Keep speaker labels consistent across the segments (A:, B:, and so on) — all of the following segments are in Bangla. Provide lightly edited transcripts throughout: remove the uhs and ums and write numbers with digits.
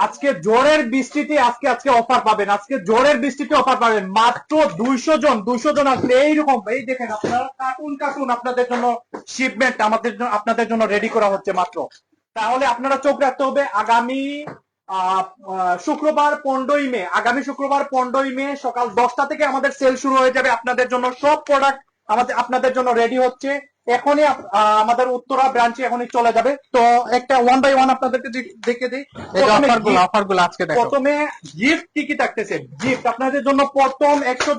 A: আজকে জোরের বৃষ্টিতে আজকে অফার পাবেন, আজকে জোরের বৃষ্টিতে অফার পাবেন মাত্র 200 জন আসলে এইরকম, এই দেখেন আপনারা কার্টুন আপনাদের জন্য শিপমেন্ট আপনাদের জন্য রেডি করা হচ্ছে মাত্র। তাহলে আপনারা চোখ রাখতে হবে আগামী শুক্রবার 15ই মে, আগামী শুক্রবার 15ই মে সকাল 10টা থেকে আমাদের সেল শুরু হয়ে যাবে। আপনাদের জন্য সব প্রোডাক্ট আপনাদের জন্য রেডি হচ্ছে এখনই। আমাদের উত্তরা ব্রাঞ্চে এখনই চলে যাবে। তো একটা 1 বাই 1 আপনাদেরকে দেখে দিই।
B: অফারগুলো আজকে দেখো।
A: প্রথমে গিফট কি কি থাকতেছে, গিফট আপনাদের জন্য প্রথম 100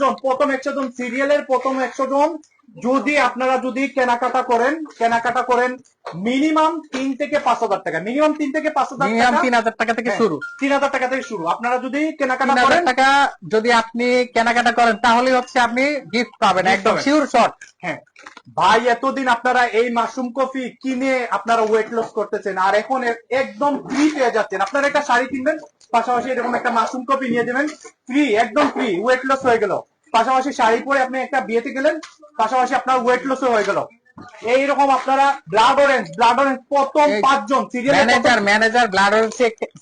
A: জন সিরিয়ালের প্রথম 100 জন আপনারা যদি কেনাকাটা করেন মিনিমাম 3 থেকে 5,000 টাকা, মিনিমাম 3 থেকে 5,000 টাকা,
B: 3,000 টাকা থেকে শুরু,
A: 3,000 টাকা থেকে শুরু। আপনারা যদি কেনাকাটা করেন,
B: টাকা যদি আপনি কেনাকাটা করেন তাহলে হচ্ছে আপনি গিফট পাবেন, একদম শিওর শট।
A: হ্যাঁ ভাই, এতদিন আপনারা এই মাশরুম কফি কিনে আপনারা ওয়েট লস করতেছেন, আর এখন একদম ফ্রি পেয়ে যাচ্ছেন। আপনারা একটা শাড়ি কিনবেন, পাশাপাশি এরকম একটা মাশরুম কফি নিয়ে যাবেন, ফ্রি, একদম ফ্রি, ওয়েট লস হয়ে গেল। পাশাপাশি শাড়ি পরে আপনি একটা বিয়েতে গেলেন, পাশাপাশি আপনার ওয়েট লস হয়ে গেল। এইরকম আপনারা ব্লাড অরেঞ্জ প্রথম 5 জন সিরিয়াল
B: ম্যানেজার ব্লাড অরেঞ্জ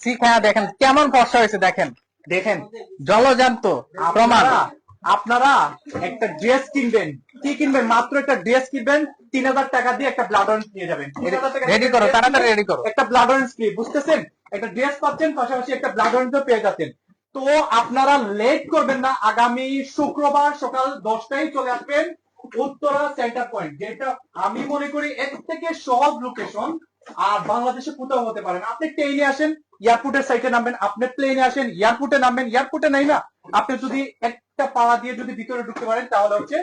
B: শিখায়া দেখেন কেমন ফর্সা হয়েছে, দেখেন জলজান্ত প্রমাণ।
A: আপনারা একটা ড্রেস কিনবেন, কি কিনবেন, মাত্র একটা ড্রেস কিনবেন, 3,000 টাকা দিয়ে একটা ব্লাড অরেঞ্জ নিয়ে যাবেন।
B: রেডি করো, তাড়াতাড়ি রেডি করো।
A: একটা ব্লাড অরেঞ্জ ফ্রি, বুঝতেছেন? একটা ড্রেস পাচ্ছেন, পাশাপাশি একটা ব্লাড অরেঞ্জও পেয়ে যাচ্ছেন। তো আপনারা লেট করবেন না, আগামী শুক্রবার সকাল 10টায় চলে আসবেন উত্তরা সেন্টার পয়েন্ট, যেটা আমি মনে করি এর থেকে সহজ লোকেশন আর বাংলাদেশে কোথাও হতে পারে না। আপনি ট্রেনে আসেন, এয়ারপোর্টের সাইডে নামবেন, আপনি প্লেনে আসেন, এয়ারপোর্টে নামবেন, এয়ারপোর্টে নাই না, আপনি যদি একটা পাওয়া দিয়ে যদি ভিতরে ঢুকতে পারেন তাহলে হচ্ছে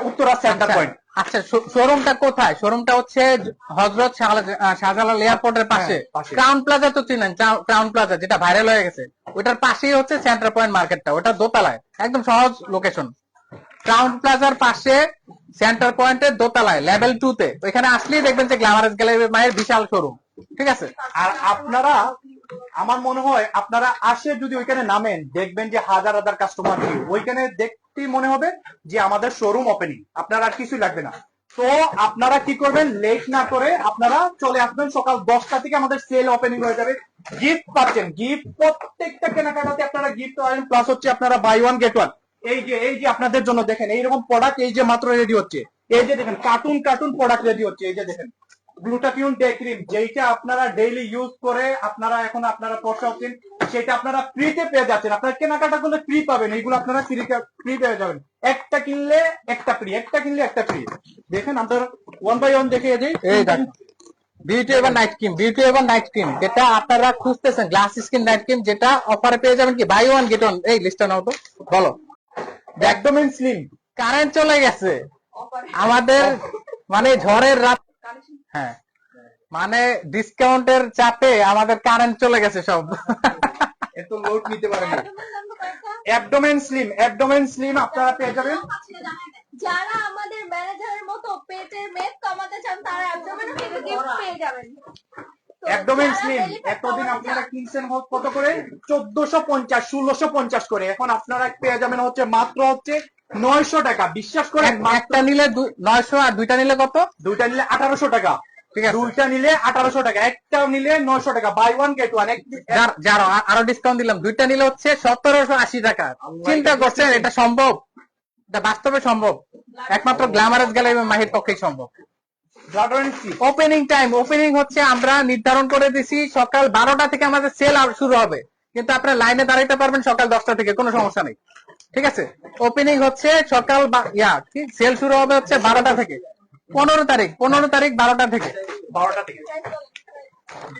A: উত্তরা সেন্টার পয়েন্ট।
B: আচ্ছা, শোরুমটা কোথায়? শোরুমটা হচ্ছে হযরত শাহজালাল এয়ারপোর্টের পাশে ক্রাউন প্লাজা, তো চিনেন ক্রাউন প্লাজা যেটা ভাইরাল হয়ে গেছে, ওটার পাশেই হচ্ছে সেন্টার পয়েন্ট মার্কেটটা, ওটা দোতলায়, একদম সহজ লোকেশন। ক্রাউন প্লাজার পাশে সেন্টার পয়েন্টের দোতলায় লেভেল 2 তে, ওইখানে আসলেই দেখবেন যে গ্ল্যামারাস গ্যালারি মায়ের বিশাল শোরুম, ঠিক আছে?
A: আর আপনারা, আমার মনে হয় আপনারা আসে যদি ওইখানে নামেন, দেখবেন যে হাজার হাজার কাস্টমার, ওইখানে দেখতেই মনে হবে যে আমাদের শোরুম ওপেনিং, আপনার আর কিছুই লাগবে না। তো আপনারা কি করবেন, লেট না করে আপনারা চলে আসবেন, সকাল 10টা থেকে আমাদের সেল ওপেনিং হয়ে যাবে। গিফট পাচ্ছেন, গিফট প্রত্যেকটা কেনাকাটাতে আপনারা গিফট পাবেন, প্লাস হচ্ছে আপনারা বাই ওয়ান গেট ওয়ান। এই যে আপনাদের জন্য দেখেন এইরকম প্রোডাক্ট, এই যে মাত্র রেডি হচ্ছে, এই যে দেখেন কার্টুন প্রোডাক্ট রেডি হচ্ছে, এই যে দেখেন গ্লুটাথিয়ন ডে ক্রিম, যেটা আপনারা ডেইলি ইউজ করে আপনারা আপনারা পয়সা হচ্ছেন, সেটা আপনারা ফ্রিতে পেয়ে যাচ্ছেন। আপনারা কেনাকাটা করলে ফ্রি পাবেন, এইগুলো আপনারা ফ্রি পেয়ে যাবেন। একটা কিনলে একটা ফ্রি, একটা কিনলে একটা ফ্রি। দেখেন আপনারা 1 বাই 1 দেখে যাই।
B: বিউটি এভার নাইট ক্রিম যেটা আপনারা খুঁজতেছেন, গ্লাস স্কিন নাইট ক্রিম, যেটা অফারে পেয়ে যাবেন কি বাই ওয়ান গেট ওয়ান। এই লিস্টটা নাও তো, বলো।
A: একদম স্লিম।
B: কারেন্ট চলে গেছে আমাদের, মানে ঝড়ের রাত, হ্যাঁ, মানে ডিসকাউন্টের চাপে আমাদের কারেন্ট চলে গেছে সব,
A: এত লোড নিতে পারে না। একদম স্লিম আপনারা পেয়ে যাবেন।
C: যারা আমাদের ম্যানেজারের মতো পেটের মেদ কমাতে চান তারা অ্যাবডোমেনও কিন্তু গিফট পেয়ে যাবেন।
A: একদম স্লিম। এতদিন আপনারা কিনছেন কত করে? 1450, 1650 করে, এখন আপনারা পেয়ে যাবেন হচ্ছে মাত্র হচ্ছে 900 টাকা। বিশ্বাস করেন,
B: একটা নিলে 900, আর দুইটা নিলে কত?
A: দুইটা নিলে 1800 টাকা। ঠিক আছে, দুইটা নিলে 1800 টাকা, একটা নিলে 900 টাকা, বাই ওয়ান গেট ওয়ান।
B: যারা আরো ডিসকাউন্ট দিলাম, দুইটা নিলে হচ্ছে 1780 টাকা। চিন্তা করছেন এটা সম্ভব? এটা বাস্তবে সম্ভব, একমাত্র গ্ল্যামারাস গ্যালারি মাহির পক্ষেই সম্ভব। ওপেনিং হচ্ছে আমরা নির্ধারণ করে দিছি সকাল 12টা থেকে আমাদের সেল শুরু হবে, কিন্তু আপনারা লাইনে দাঁড়াইতে পারবেন সকাল 10টা থেকে, কোনো সমস্যা নেই, ঠিক আছে? ওপেনিং হচ্ছে সকাল সেল শুরু হবে হচ্ছে 12টা থেকে। 15 তারিখ 12টা থেকে।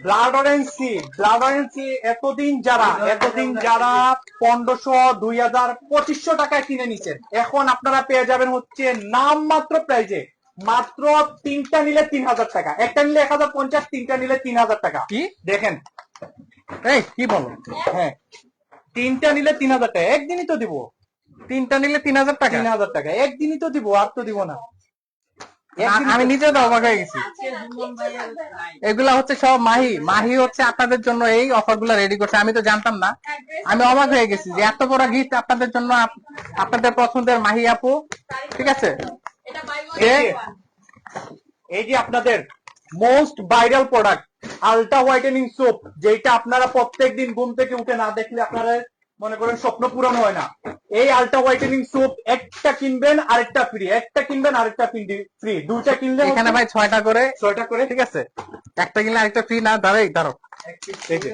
A: ব্লাড অরেঞ্জ এতদিন যারা 1500, 2000, 2500 টাকায় কিনে নিচ্ছেন, এখন আপনারা পেয়ে যাবেন হচ্ছে নাম মাত্র প্রাইজে, মাত্র 3টা নিলে 3000 টাকা, একটা নিলে 1050, 3টা নিলে 3000 টাকা।
B: কি
A: দেখেন,
B: এই কি বলো?
A: হ্যাঁ, 3টা নিলে 3000 টাকা, একদিনই তো দিব।
B: 3টা নিলে 3000 টাকা,
A: 3000 টাকা একদিনই তো দিব, আর তো দিব না।
B: আমি নিজে তো অবাক হয়ে গেছি। এগুলা হচ্ছে সব মাহি হচ্ছে আপনাদের জন্য এই অফার গুলা রেডি করছে, আমি তো জানতাম না, আমি অবাক হয়ে গেছি যে এত বড় গিফট আপনাদের জন্য, আপনাদের পছন্দের মাহি আপু, ঠিক আছে?
A: এই যে আপনাদের most viral product, ultra whitening soap, যেটা আপনারা প্রত্যেকদিন ঘুম থেকে উঠে না দেখলে আপনারা মনে করেন স্বপ্ন পূরণ হয় না। এই আলট্রা হোয়াইটেনিং সোপ একটা কিনবেন আরেকটা ফ্রি, একটা কিনবেন আরেকটা ফ্রি, দুইটা কিনলে
B: এখানে ভাই 6টা করে,
A: 6টা করে।
B: ঠিক আছে, একটা কিনলে আরেকটা ফ্রি না, ধরো
A: এই যে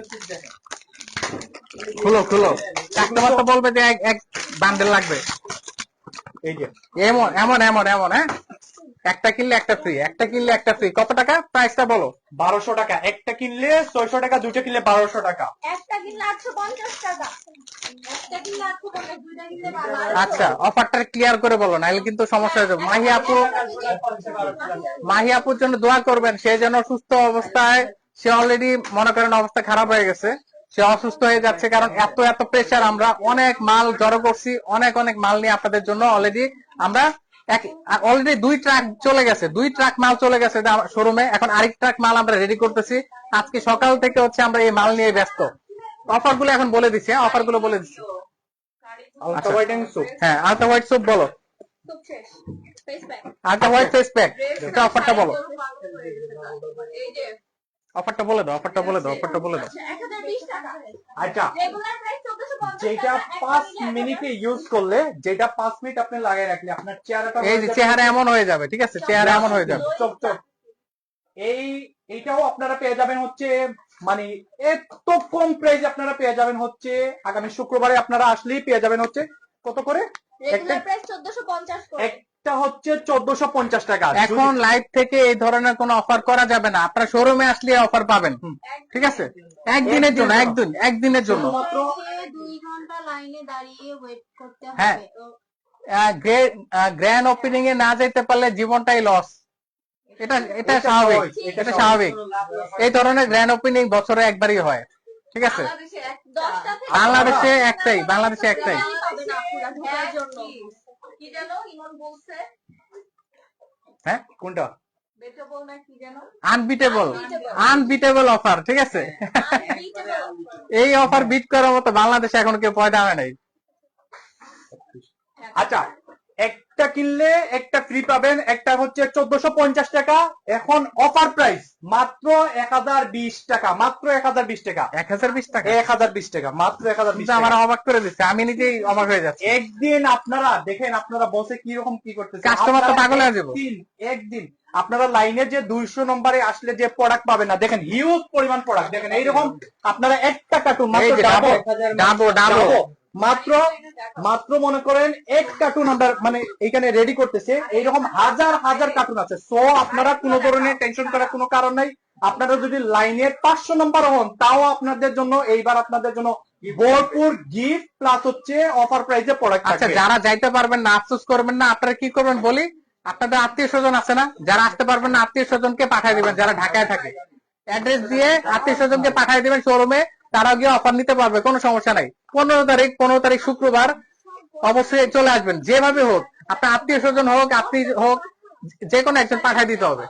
B: খুলো কাস্টমার তো বলবে যে এক বান্ডেল লাগবে।
A: এই যে
B: এমন হ্যাঁ, একটা কিনলে একটা ফ্রি, একটা কিনলে একটা ফ্রি। কত টাকা প্রাইসটা বলো?
A: 1200 টাকা। একটা কিনলে 600 টাকা, দুইটা কিনলে 1200 টাকা।
C: একটা কিনলে 850 টাকা, একটা কিনলে 850, দুইটা কিনলে 1200।
B: আচ্ছা, অফারটা ক্লিয়ার করে বলো, নাহলে কিন্তু সমস্যা হয়ে যাবে। মাহি আপুর জন্য দোয়া করবেন, সে যেন সুস্থ অবস্থায়, সে অলরেডি মনে করেন অবস্থা খারাপ হয়ে গেছে, সে অসুস্থ হয়ে যাচ্ছে, কারণ এত প্রেসার। আমরা অনেক মাল জড়ো করছি, অনেক মাল নিয়ে আপনাদের জন্য অলরেডি আমরা অলরেডি 2 ট্রাক চলে গেছে, 2 ট্রাক মাল চলে গেছে শোরুমে। এখন আরেক ট্রাক মাল আমরা রেডি করতেছি। আজকে সকাল থেকে হচ্ছে আমরা এই মাল নিয়ে ব্যস্ত। অফার গুলো এখন বলে দিচ্ছি, অফার গুলো বলে দিচ্ছি।
A: আলট্রা হোয়াইটেনিং সোপ,
B: হ্যাঁ, আলট্রা হোয়াইট সোপ বলো,
C: খুব শেষ face pack,
B: ultra white face pack, এটা অফারটা বলো,
C: এই যে
B: অফারটা বলে দাও, অফারটা বলে দাও।
C: 1020 টাকা।
A: আচ্ছা
C: রেগুলার প্রাইস 1450
A: যেটা
C: টাকা।
A: 5 মিনিটে ইউজ করলে, যেটা 5 মিনিট আপনি লাগাই রাখলে আপনার চেহারাটা
B: এই যে চেহারা এমন হয়ে যাবে, ঠিক আছে, চেহারা এমন হয়ে যাবে।
A: চকচক। এইটাও আপনারা পেয়ে যাবেন হচ্ছে, মানে এত কম প্রাইস আপনারা পেয়ে যাবেন হচ্ছে আগামী শুক্রবারে আপনারা আসলেই পেয়ে যাবেন হচ্ছে কত করে?
C: রেগুলার প্রাইস 1450 করে।
A: একটা হচ্ছে 1450 টাকা।
B: এখন লাইভ থেকে এই ধরনের কোনো অফার করা যাবে না, আপনারা শোরুমে আসলে অফার পাবেন, ঠিক আছে, একদিনের জন্য, একদিনের জন্য।
A: শুধুমাত্র
C: 2 ঘন্টা লাইনে দাঁড়িয়ে ওয়েট করতে
B: হ্যাঁ।
C: হবে। তো
B: গ্র্যান্ড ওপেনিং এ না যেতে পারলে জীবনটাই লস। এটা স্বাভাবিক, এটা স্বাভাবিক। এই ধরনের গ্র্যান্ড ওপেনিং বছরে একবারই হয়, ঠিক আছে।
C: বাংলাদেশে 10টা থেকে
B: বাংলাদেশে একটাই, বাংলাদেশে একটাই।
C: পাবে না পুরা ঢোকার জন্য। কি জানো ইমন বলছে?
B: হ্যাঁ,
A: কোনটা?
C: বেটেবল না কি জানো?
B: আনবিটেবল অফার, ঠিক আছে। এই অফার বিট করার মতো বাংলাদেশে এখন কেউ পয়দা হয় নাই।
A: আচ্ছা, একটা কিনলে একটা ফ্রি পাবেন, একটা হচ্ছে 1450 টাকা। এখন অফার প্রাইস মাত্র 1020 টাকা, মাত্র 1020 টাকা,
B: 1020 টাকা,
A: 1020 টাকা, মাত্র 1020
B: কিন্তু
A: টাকা।
B: আমার অবাক করে দিচ্ছে, আমি নিজেই অবাক হয়ে যাচ্ছি।
A: একদিন আপনারা দেখেন, আপনারা বসে কি রকম কি করতেছে,
B: কাস্টমার তো পাগল হয়ে যাবো।
A: একদিন আপনারা লাইনে যে 200 নম্বরে আসলে যে প্রোডাক্ট পাবেন না, দেখেন হিউজ পরিমাণ প্রোডাক্ট, দেখেন এইরকম আপনারা একটা কার্টুন মাত্র
B: ডাবো
A: মাত্র মনে করেন এক কার্টুন আমরা মানে এখানে রেডি করতেছে, এইরকম হাজার হাজার কার্টুন আছে। সো আপনারা কোনো ধরনের টেনশন করার কোনো কারণ নাই। আপনারা যদি লাইনের 500 নম্বর হন, তাও আপনাদের জন্য এইবার আপনাদের জন্য ভরপুর গিফট প্লাস হচ্ছে অফার প্রাইসে প্রোডাক্ট
B: আচ্ছা,
A: থাকবে।
B: যারা যাইতে পারবেন না, আফসোস করবেন না, আপনারা কি করবেন বলি, আপনাদের আত্মীয় স্বজন আছে না, যারা আসতে পারবেন না আত্মীয় স্বজনকে পাঠিয়ে দিবেন, যারা ঢাকায় থাকে, অ্যাড্রেস দিয়ে আত্মীয় স্বজনকে পাঠিয়ে দিবেন শোরুমে, তারাও গিয়ে অফার নিতে পারবে, কোনো সমস্যা নাই। 15 তারিখ শুক্রবার অবশ্যই চলে আসবেন, যেভাবে হোক, আপনার আত্মীয় স্বজন হোক, আপনি হোক, যে কোনো একজন পাঠিয়ে দিতে হবে।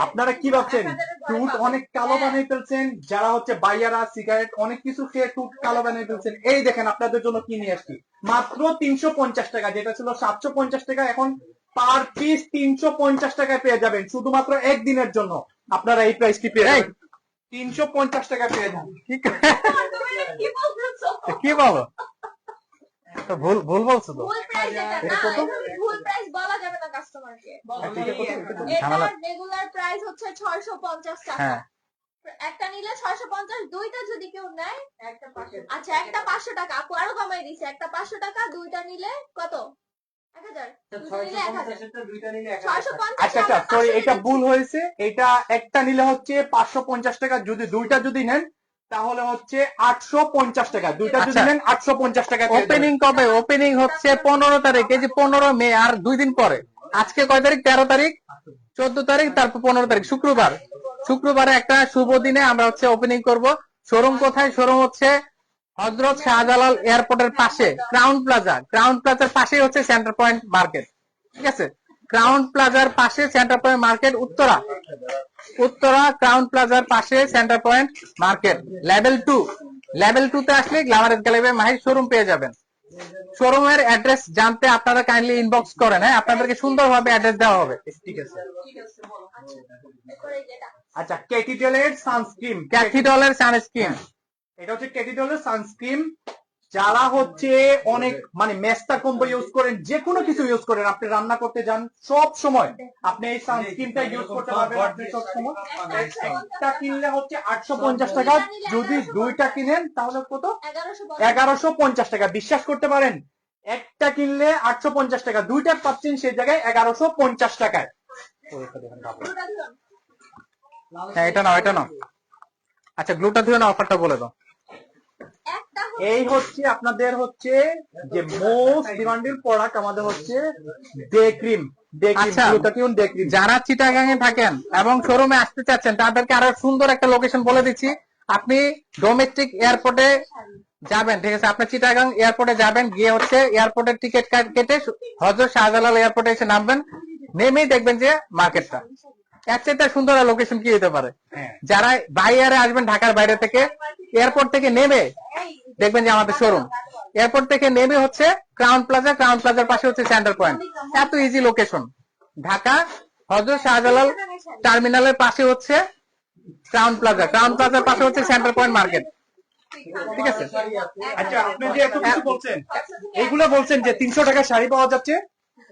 A: আপনারা কি ভাবছেন টুট অনেক কালো বানিয়ে ফেলছেন, যারা হচ্ছে বাইয়ারা সিগারেট অনেক কিছু খেয়ে টুট কালো বানিয়ে ফেলছেন, এই দেখেন আপনাদের জন্য কি নিয়ে আসছি মাত্র 350 টাকা, যেটা ছিল 750 টাকা, এখন পার পিস 350 টাকায় পেয়ে যাবেন। শুধুমাত্র একদিনের জন্য আপনারা এই প্রাইসটি পেয়ে যাবেন, 350 টাকা পেয়ে যাবেন।
B: কি বলো, তো ভুল বলছো তো।
C: ভুল প্রাইস এটা না, ভুল প্রাইস বলা যাবে না কাস্টমারকে। এটার রেগুলার প্রাইস হচ্ছে 650 টাকা।
B: হ্যাঁ,
C: একটা নিলে 650, দুইটা যদি কেউ নেয় আচ্ছা একটা 500 টাকা, আপু আরো কমাই দিছে, একটা 500 টাকা, দুইটা নিলে কত? 1000, দুইটা নিলে 1000, 650।
A: আচ্ছা আচ্ছা সরি, এটা ভুল হয়েছে, এটা একটা নিলে হচ্ছে 550 টাকা, যদি দুইটা যদি নেন তাহলে হচ্ছে 850 টাকা, দুইটা যদি নেন 850 টাকা।
B: ওপেনিং কবে? ওপেনিং হচ্ছে 15 তারিখ, এই যে 15 মে, আর 2 দিন পরে। আজকে কয় তারিখ? 13 তারিখ, 14 তারিখ, তারপর 15 তারিখ, শুক্রবারে একটা শুভ দিনে আমরা হচ্ছে ওপেনিং করব। শোরুম কোথায়? শোরুম হচ্ছে হযরত শাহজালাল এয়ারপোর্টের পাশে, ক্রাউন প্লাজার পাশেই হচ্ছে সেন্টার পয়েন্ট মার্কেট, ঠিক আছে। ক্রাউন প্লাজার পাশে centre point market, Uttara crown প্লাজার পাশে সেন্টার পয়েন্ট মার্কেট, লেভেল 2 তে আসলে গ্ল্যামারেস গ্যালারি মাহির শোরুম পেয়ে যাবেন। শোরুমের অ্যাড্রেস জানতে আপনারা কাইন্ডলি ইনবক্স করেন, হ্যাঁ, আপনাদেরকে সুন্দরভাবে অ্যাড্রেস দেওয়া হবে।
A: ঠিক আছে।
C: এরপরে যেটা
A: আচ্ছা, ক্যাটিডলের সানস্ক্রিন,
B: ক্যাথিডলের সানস্ক্রিন।
A: এটা হচ্ছে ক্যাটিডলের সানস্ক্রিন। যারা হচ্ছে অনেক মানে মেস্তা কম্বো ইউজ করেন, যে কোনো কিছু ইউজ করেন, আপনি রান্না করতে যান, সব সময় আপনি এই সানস্ক্রিনটা ইউজ করতে পারবেন। আপনি সব সময় একটা কিনলে হচ্ছে 850 টাকা, যদি দুইটা কিনেন তাহলে কত? 1150 টাকা। বিশ্বাস করতে পারেন, একটা কিনলে 850 টাকা, দুইটা পাচ্ছেন সেই জায়গায় 1150 টাকায়।
B: হ্যাঁ, এটা নাও, এটা নাও। আচ্ছা, গ্লুটা ধুয়ে না, অফারটা বলে দাও।
A: এই হচ্ছে আপনাদের হচ্ছে যে মোস্ট ডিমান্ডেড প্রোডাক্ট আমাদের হচ্ছে ডে ক্রিম।
B: আচ্ছা,
A: গ্লুটাথিয়ন ডে ক্রিম।
B: যারা চিটাগাং এ থাকেন এবং শোরুমে আসতে চাচ্ছেন, তাদেরকে আরো সুন্দর একটা লোকেশন বলে দিচ্ছি। আপনি ডোমেস্টিক এয়ারপোর্টে যাবেন, ঠিক আছে? আপনি চিটাগাং এয়ারপোর্টে যাবেন, গিয়ে হচ্ছে এয়ারপোর্টের টিকিট কেটে হযরত শাহজালাল এয়ারপোর্টে এসে নামবেন। নেমেই দেখবেন যে মার্কেটটা। এর চাইতে সুন্দর লোকেশন কি হতে পারে?
A: হ্যাঁ।
B: যারা বাই এয়ারে আসবেন ঢাকার বাইরে থেকে, এয়ারপোর্ট থেকে নেমে দেখবেন যে আমাদের শোরুম। এয়ারপোর্ট থেকে নেমে হচ্ছে ক্রাউন প্লাজা, ক্রাউন প্লাজার পাশে হচ্ছে সেন্টার পয়েন্ট। এত ইজি লোকেশন। ঢাকা হযরত শাহজালাল টার্মিনালের পাশে হচ্ছে ক্রাউন প্লাজা, ক্রাউন প্লাজার পাশে হচ্ছে সেন্টার পয়েন্ট মার্কেট। ঠিক আছে?
A: আচ্ছা, আপনি যে এত কিছু বলছেন, এইগুলো বলছেন যে 300 টাকার শাড়ি পাওয়া যাচ্ছে,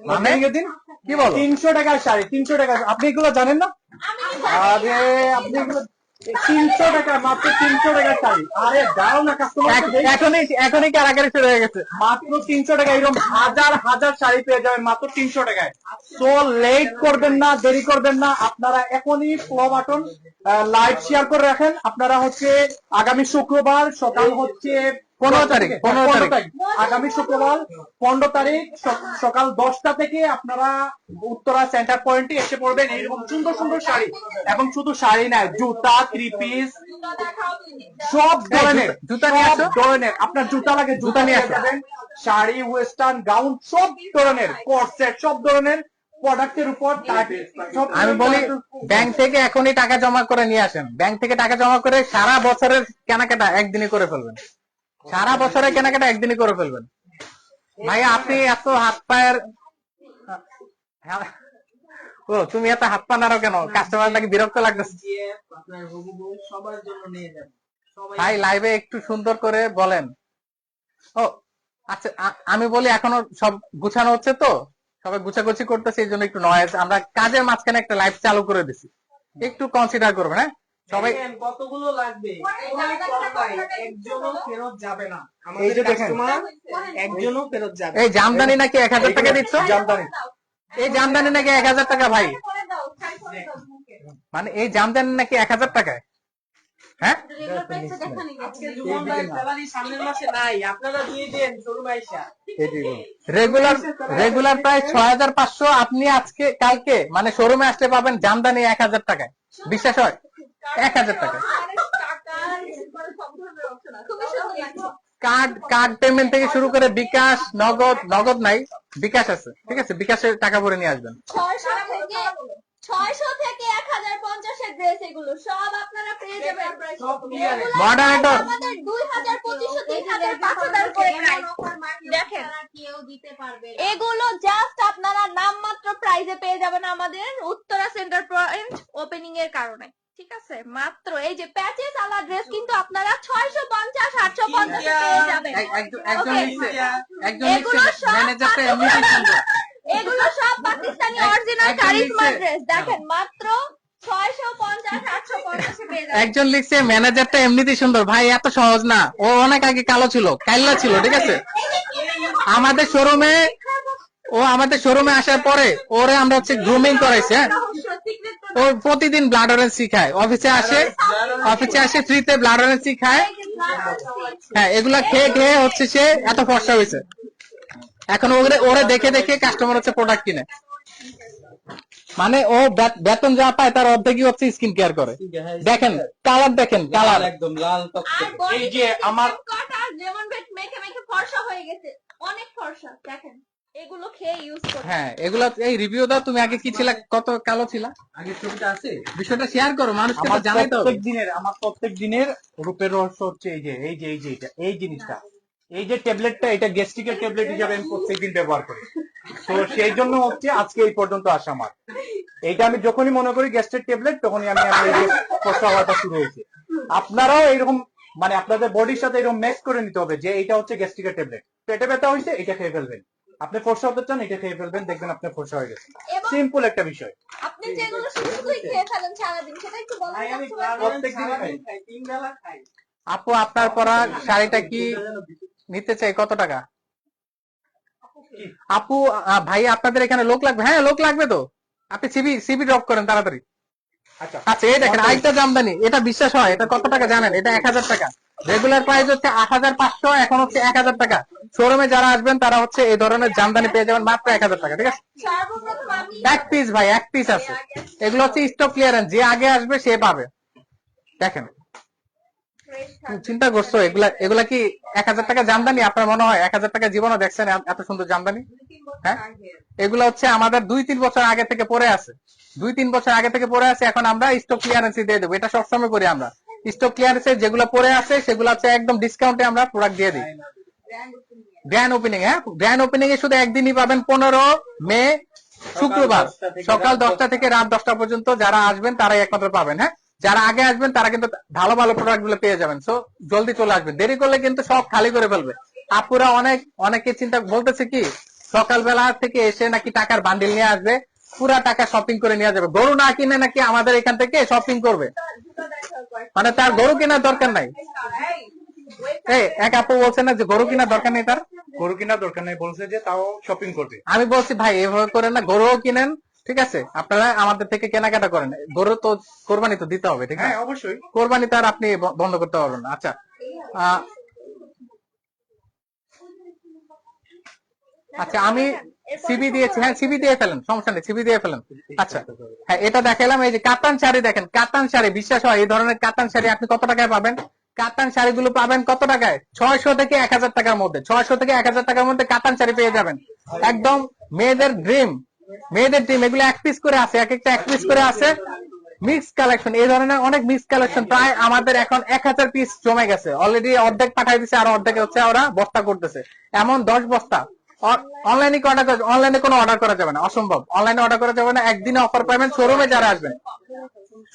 B: মানে
A: দিন
B: কি বলো?
A: 300 টাকার শাড়ি, 300 টাকা। আপনি এগুলো জানেন না? আরে আপনি এগুলো 300 টাকা, মাত্র 300 টাকার শাড়ি। আরে দাও না কাস্টমার,
B: এখনই কারাগারি শুরু হয়ে গেছে।
A: মাত্র 300 টাকা। এরকম হাজার হাজার শাড়ি পেয়ে যাবেন মাত্র 300 টাকায়। সো লেট করবেন না, দেরি করবেন না, আপনারা এখনই ফ্লো বাটন লাইভ শেয়ার করে রাখেন। আপনারা হচ্ছে আগামী শুক্রবার সকাল হচ্ছে
B: 15 তারিখ, 15 তারিখ।
A: আগামী শুক্রবার 15 তারিখ সকাল 10টা থেকে আপনারা উত্তরা সেন্টার পয়েন্টে এসে পড়বেন। এইরকম সুন্দর সুন্দর শাড়ি, এবং শুধু শাড়ি নয়, জুতা, থ্রি পিস, সব ধরনের,
B: জুতা নিয়ে আসো।
A: সব ধরনের। আপনার জুতা লাগে, জুতা নিয়ে আসবেন। শাড়ি, ওয়েস্টার্ন গাউন, সব ধরনের কোর্সেট, সব ধরনের প্রোডাক্টের উপর
B: আমি বলি, ব্যাংক থেকে এখনই টাকা জমা করে নিয়ে আসেন। ব্যাংক থেকে টাকা জমা করে সারা বছরের কেনাকাটা একদিনই করে ফেলবেন। সারা বছরের কেনাকাটা একদিনই করে ফেলবেন। ভাই, আপনি এত হাত পায়ের ও, তুমি এত হাত পা নাড়ো কেন? কাস্টমার নাকি বিরক্ত লাগতেছে।
D: সবার জন্য নিয়ে যাবেন।
B: ভাই, লাইভে একটু সুন্দর করে বলেন। ও আচ্ছা, আমি বলি, এখনো সব গুছানো হচ্ছে তো, সবাই গুছাগুছি করতেছে, এই জন্য একটু নয়েজ। আমরা কাজের মাঝখানে একটা লাইভ চালু করে দিছি, একটু কনসিডার করবেন। হ্যাঁ, সবাই
D: কতগুলো লাগবে? একজনও ফেরত যাবে না।
A: এই যে
D: আমাদের
A: দেখেন,
D: কাস্টমার একজনও ফেরত যাবে না।
B: এই জামদানি নাকি 1000 টাকা দিচ্ছ?
A: জামদানি।
B: এই জামদানি নাকি 1000 টাকা ভাই? মানে এই জামদানি নাকি 1000 টাকায়? হ্যাঁ,
D: আজকে জুমন ভাই স্যালারি সামনের মাসে নাই, আপনারা দিয়ে দেন শোরুম আইসা।
B: রেগুলার প্রায় 6500। আপনি আজকে কালকে মানে শোরুমে আসলে পাবেন জামদানি 1000 টাকায়। বিশ্বাস হয়? 1000 টাকা। কার্ড পেমেন্ট থেকে শুরু করে বিকাশ, নগদ নাই, বিকাশ আছে। ঠিক আছে, বিকাশে টাকা ভরে নিয়ে আসবেন।
C: 600 থেকে 1050 এর ড্রেস, এগুলো সব আপনারা পেয়ে যাবেন।
B: মডারেটর
C: আমাদের 2000, 2500, 3000, 5000 করে প্রাইস। দেখেন, কেউ দিতে পারবে। এগুলো জাস্ট আপনারা নামমাত্র প্রাইসে পেয়ে যাবেন আমাদের উত্তরা সেন্টার পয়েন্ট ওপেনিং এর কারণে। ঠিক আছে, মাত্র এই যে প্যাচেস আলা ড্রেস কিন্তু আপনারা 650, 850 এ পেয়ে যাবেন। এগুলো সব
B: ম্যানেজারটা এমনিতেই সুন্দর।
C: এগুলো সব পাকিস্তানি অরিজিনাল কারিজমা ড্রেস। দেখেন, মাত্র 650, 850 এ পেয়ে যাবেন।
B: একজন লিখছে ম্যানেজারটা এমনিতেই সুন্দর। ভাই, এত সহজ না। ও অনেক আগে কালো ছিল, কাইল্লা ছিল। ঠিক আছে, আমাদের শোরুমে আসার পরে ওরে আমরা হচ্ছে গ্রুমিং করাইছি। হ্যাঁ, ও প্রতিদিন ব্লাড অরেন্সি খায়। অফিসে আসে ফ্রিতে ব্লাড অরেন্সি খায়। হ্যাঁ, এগুলা খেয়ে খেয়ে হচ্ছে সে এত ফর্সা হয়েছে। এখন ওরে দেখে দেখে কাস্টমার হচ্ছে প্রোডাক্ট কিনে। মানে ও বেতন যা পায় তার অর্ধেকই হচ্ছে স্কিন কেয়ার করে। দেখেন কালার, দেখেন কালার
D: একদম লাল টকটকে।
A: এই যে আমার
C: যেমন মেখে মেখে ফর্সা হয়ে গেছে, অনেক ফর্সা। দেখেন, এগুলো খেয়ে ইউজ করুন।
B: হ্যাঁ, এগুলা এই রিভিউ দাও। তুমি আগে কি ছিল, কত কালো ছিল?
D: আগে ছবিটা আছে,
B: বিষয়টা শেয়ার করো, মানুষকে তো জানাইতে হবে।
A: আমার প্রত্যেক দিনের রূপের রহস্য হচ্ছে এই যে এই জিনিসটা, এই যে ট্যাবলেটটা, এটা গ্যাস্ট্রিকের ট্যাবলেট হিসাবে আমি প্রত্যেকদিন ব্যবহার করি। তো সেই জন্য হচ্ছে আজকে এই পর্যন্ত আসা আমার। এইটা আমি যখনই মনে করি গ্যাস্ট্রিক ট্যাবলেট তখনই আমি আমার এই ফর্সা হওয়াটা শুরু হয়েছে। আপনারাও এরকম মানে আপনাদের বডির সাথে এরকম ম্যাচ করে নিতে হবে যে এটা হচ্ছে গ্যাস্ট্রিকের ট্যাবলেট, পেটে ব্যথা হয়েছে এটা খেয়ে ফেলবেন, আপনি ফর্সা হতে চান এটা খেয়ে ফেলবেন, দেখবেন আপনার ফর্সা হয়ে গেছে।
C: এবং
A: সিম্পল একটা বিষয়।
C: আপনি যেগুলো শুধুই খেয়ে ফেলেন সারাদিন সেটা একটু বলেন
D: ভাই আমি
C: customer কে।
A: প্রত্যেক দিনই
D: সারাদিন খাই, 3 বেলা খাই।
B: আপু আপনার পরা শাড়িটা কি নিতে চাই কত টাকা? আপু ভাই আপনাদের এখানে লোক লাগবে? হ্যাঁ লোক লাগবে তো, আপনি সিবি ড্রপ করেন তাড়াতাড়ি।
A: আচ্ছা
B: আচ্ছা এই দেখেন আরেকটা জামদানি, এটা বিশ্বাস হয়, এটা কত টাকা জানেন? এটা 1000 টাকা, রেগুলার প্রাইস হচ্ছে 8500, এখন হচ্ছে 1000 টাকা। শোরুমে যারা আসবেন তারা হচ্ছে এই ধরনের জামদানি পেয়ে যাবেন মাত্র 1000 টাকা, ঠিক আছে?
C: সর্বপ্রথম আমি
B: এক পিস ভাই, এক পিস আছে, এগুলো হচ্ছে স্টক ক্লিয়ারেন্স, যে আগে আসবে সে পাবে। দেখেন
C: ফ্রেশ থাকবে।
B: চিন্তা করছো এগুলা এগুলা কি 1000 টাকা জামদানি? আপনার মনে হয় 1000 টাকা জীবনে দেখছেন এত সুন্দর জামদানি? হ্যাঁ এগুলো হচ্ছে আমাদের 2-3 বছর আগে থেকে পড়ে আছে, 2-3 বছর আগে থেকে পড়ে আছে, এখন আমরা স্টক ক্লিয়ারেন্স দিয়ে দেবো। এটা সবসময় করি আমরা, স্টক ক্লিয়ারেন্সে যেগুলো পড়ে আছে সেগুলো হচ্ছে একদম ডিসকাউন্টে আমরা প্রোডাক্ট দিয়ে দিই। গ্র্যান্ড ওপেনিং, হ্যাঁ গ্র্যান্ড ওপেনিং এ শুধু একদিনই পাবেন, 15 মে শুক্রবার সকাল 10টা থেকে রাত 10টা পর্যন্ত। যারা আসবেন তারাই একমাত্র পাবেন। হ্যাঁ যারা আগে আসবেন তারা কিন্তু ভালো ভালো প্রোডাক্ট গুলো পেয়ে যাবেন। সো জলদি চলে আসবেন, দেরি করলে কিন্তু সব খালি করে ফেলবে। আপুরা অনেকে চিন্তা বলতেছে কি সকালবেলা থেকে এসে নাকি টাকার বান্ডিল নিয়ে আসবে, পুরা টাকা শপিং করে নিয়ে যাবে, গরু না কিনে নাকি আমাদের এখান থেকে শপিং করবে, মানে তার গরু কেনার দরকার নাই। এই এক আপু বলছে না যে গরু কেনার দরকার নেই তার,
A: গরু কেনার দরকার নেই বলছে যে তাও শপিং করবে।
B: আমি বলছি ভাই এভাবে করেন না, গরুও কিনেন, ঠিক আছে? আপনারা আমাদের থেকে কেনাকাটা করেন, গরু তো কোরবানি তো দিতে হবে, ঠিক আছে?
A: হ্যাঁ অবশ্যই।
B: কোরবানি তার আপনি বন্ধ করতে পারবেন না। আচ্ছা আচ্ছা আমি সিবি দিয়েছি, হ্যাঁ সিবি দিয়ে ফেলেন, সমস্যা নেই, সিবি দিয়ে ফেলেন। আচ্ছা হ্যাঁ এটা দেখালাম, এই যে কাতান শাড়ি দেখেন, কাতান শাড়ি বিশ্বাস হয় এই ধরনের কাতান শাড়ি আপনি কত টাকায় পাবেন? কাতান শাড়িগুলো পাবেন কত টাকায়? 600 থেকে 1000 টাকার মধ্যে, 600 থেকে 1000 টাকার মধ্যে কাতান শাড়ি পেয়ে যাবেন। একদম মেয়েদের ড্রিম, মেয়েদের ড্রিম। এগুলো এক পিস করে আছে, এক একটা এক পিস করে আছে, মিক্স কালেকশন, এই ধরনের অনেক মিক্স কালেকশন। প্রায় আমাদের এখন 1000 পিস জমে গেছে, অলরেডি অর্ধেক পাঠাই দিছে, আর অর্ধেক হচ্ছে ওরা বস্তা করতেছে, এমন 10 বস্তা। অনলাইনে অর্ডার, অনলাইনে কোনো অর্ডার করা যাবে না, অসম্ভব, অনলাইনে অর্ডার করা যাবে না। একদিনে অফার পাবেন, শোরুমে যারা আসবেন,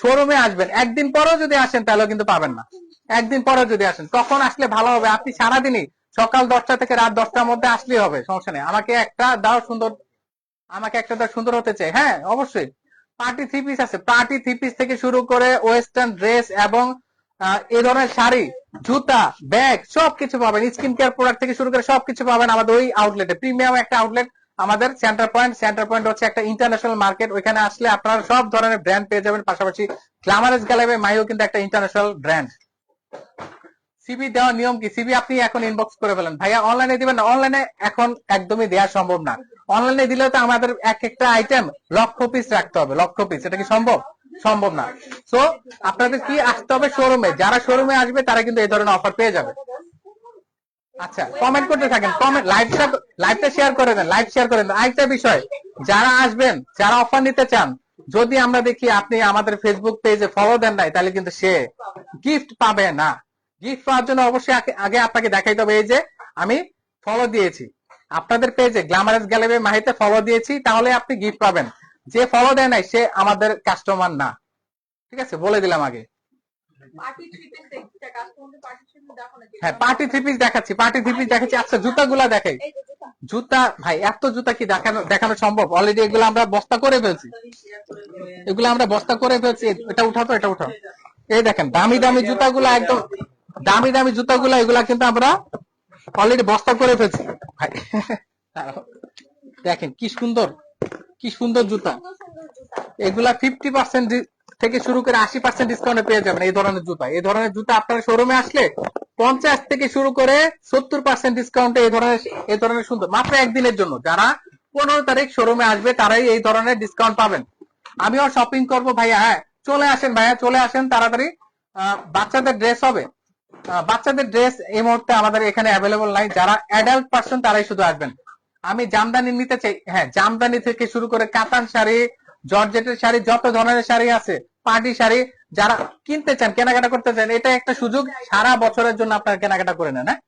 B: শোরুমে আসবেন, একদিন পরেও যদি আসেন তাহলে কিন্তু পাবেন না। একদিন পরেও যদি আসেন, তখন আসলে ভালো হবে। আপনি সারাদিনই সকাল 10টা থেকে রাত 10টার মধ্যে আসলেই হবে, সমস্যা নেই। আমাকে একটা দাও সুন্দর, আমাকে একটা দাও সুন্দর হতে চাই, হ্যাঁ অবশ্যই। পার্টি থ্রি পিস আছে, পার্টি থ্রি পিস থেকে শুরু করে ওয়েস্টার্ন ড্রেস এবং এই ধরনের শাড়ি, জুতা, ব্যাগ সবকিছু পাবেন, স্কিন কেয়ার প্রোডাক্ট থেকে শুরু করে সবকিছু পাবেন আমাদের ওই আউটলেটে। প্রিমিয়াম একটা আউটলেট আমাদের সেন্টার পয়েন্ট। সেন্টার পয়েন্ট হচ্ছে একটা ইন্টারন্যাশনাল মার্কেট, ওইখানে আসলে আপনারা সব ধরনের ব্র্যান্ড পেয়ে যাবেন। পাশাপাশি গ্ল্যামারাস গ্যালারি মাইও কিন্তু একটা ইন্টারন্যাশনাল ব্র্যান্ড। সিবি দেওয়ার নিয়ম কি? সিবি আপনি এখন ইনবক্স করে ফেলেন, ভাইয়া অনলাইনে দিবেন না? অনলাইনে এখন একদমই দেওয়া সম্ভব না। অনলাইনে দিলে তো আমাদের এক একটা আইটেম লক্ষ পিস রাখতে হবে, লক্ষ পিস, এটা কি সম্ভব? সম্ভব না। সো আপনাদের কি আসতে হবে শোরুমে, যারা শোরুমে আসবে তারা কিন্তু এই ধরনের অফার পেয়ে যাবে। আচ্ছা কমেন্ট করতে থাকেন, কমেন্ট, লাইভটা শেয়ার করে দেন, লাইভ শেয়ার করে দেন। আরেকটা বিষয়, যারা আসবেন, যারা অফার নিতে চান, যদি আমরা দেখি আপনি আমাদের ফেসবুক পেজে ফলো দেন নাই, তাহলে কিন্তু সে গিফট পাবে না। গিফট পাওয়ার জন্য অবশ্যই আগে আপনাকে দেখাইতে হবে এই যে আমি ফলো দিয়েছি আপনাদের পেজে, গ্ল্যামারাস গ্যালারি মাহিতে ফলো দিয়েছি, তাহলে আপনি গিফট পাবেন। যে ফলো দেয় নাই সে আমাদের কাস্টমার না, ঠিক আছে? বলে দিলাম আগে। হ্যাঁ পার্টি থ্রি পিস দেখাচ্ছি, পার্টি থ্রি পিস দেখাচ্ছি। আচ্ছা জুতাগুলা দেখাই, জুতা ভাই এত জুতা কি দেখানো সম্ভব? অলরেডি এগুলো আমরা বস্তা করে ফেলছি, এগুলো আমরা বস্তা করে ফেলছি। এটা উঠাও তো, এটা উঠাও। এই দেখেন দামি দামি জুতাগুলা, একদম দামি দামি জুতাগুলা, এগুলা কিন্তু আমরা অলরেডি বস্তা করে ফেলছি ভাই। দেখেন কি সুন্দর, কি সুন্দর জুতা। এগুলা 50% থেকে শুরু করে 80% ডিসকাউন্টে পেয়ে যাবেন এই ধরনের জুতা। এই ধরনের জুতা আপনার শোরুমে আসলে 50 থেকে শুরু করে 70% ডিসকাউন্টে এই ধরনের সুন্দর, মাত্র একদিনের জন্য। যারা 15 তারিখ শোরুমে আসবে তারাই এই ধরনের ডিসকাউন্ট পাবেন। আমিও শপিং করব ভাইয়া, হ্যাঁ চলে আসেন ভাইয়া, চলে আসেন তাড়াতাড়ি। বাচ্চাদের ড্রেস হবে, বাচ্চাদের ড্রেস এই মুহূর্তে আমাদের এখানে অ্যাভেলেবল নাই, যারা অ্যাডাল্ট পার্সন তারাই শুধু আসবেন। আমি জামদানি নিতে চাই, হ্যাঁ জামদানি থেকে শুরু করে কাতান শাড়ি, জর্জেটের শাড়ি, যত ধরনের শাড়ি আছে, পার্টি শাড়ি, যারা কিনতে চান, কেনাকাটা করতে চান, এটা একটা সুযোগ, সারা বছরের জন্য আপনারা কেনাকাটা করে নেন। হ্যাঁ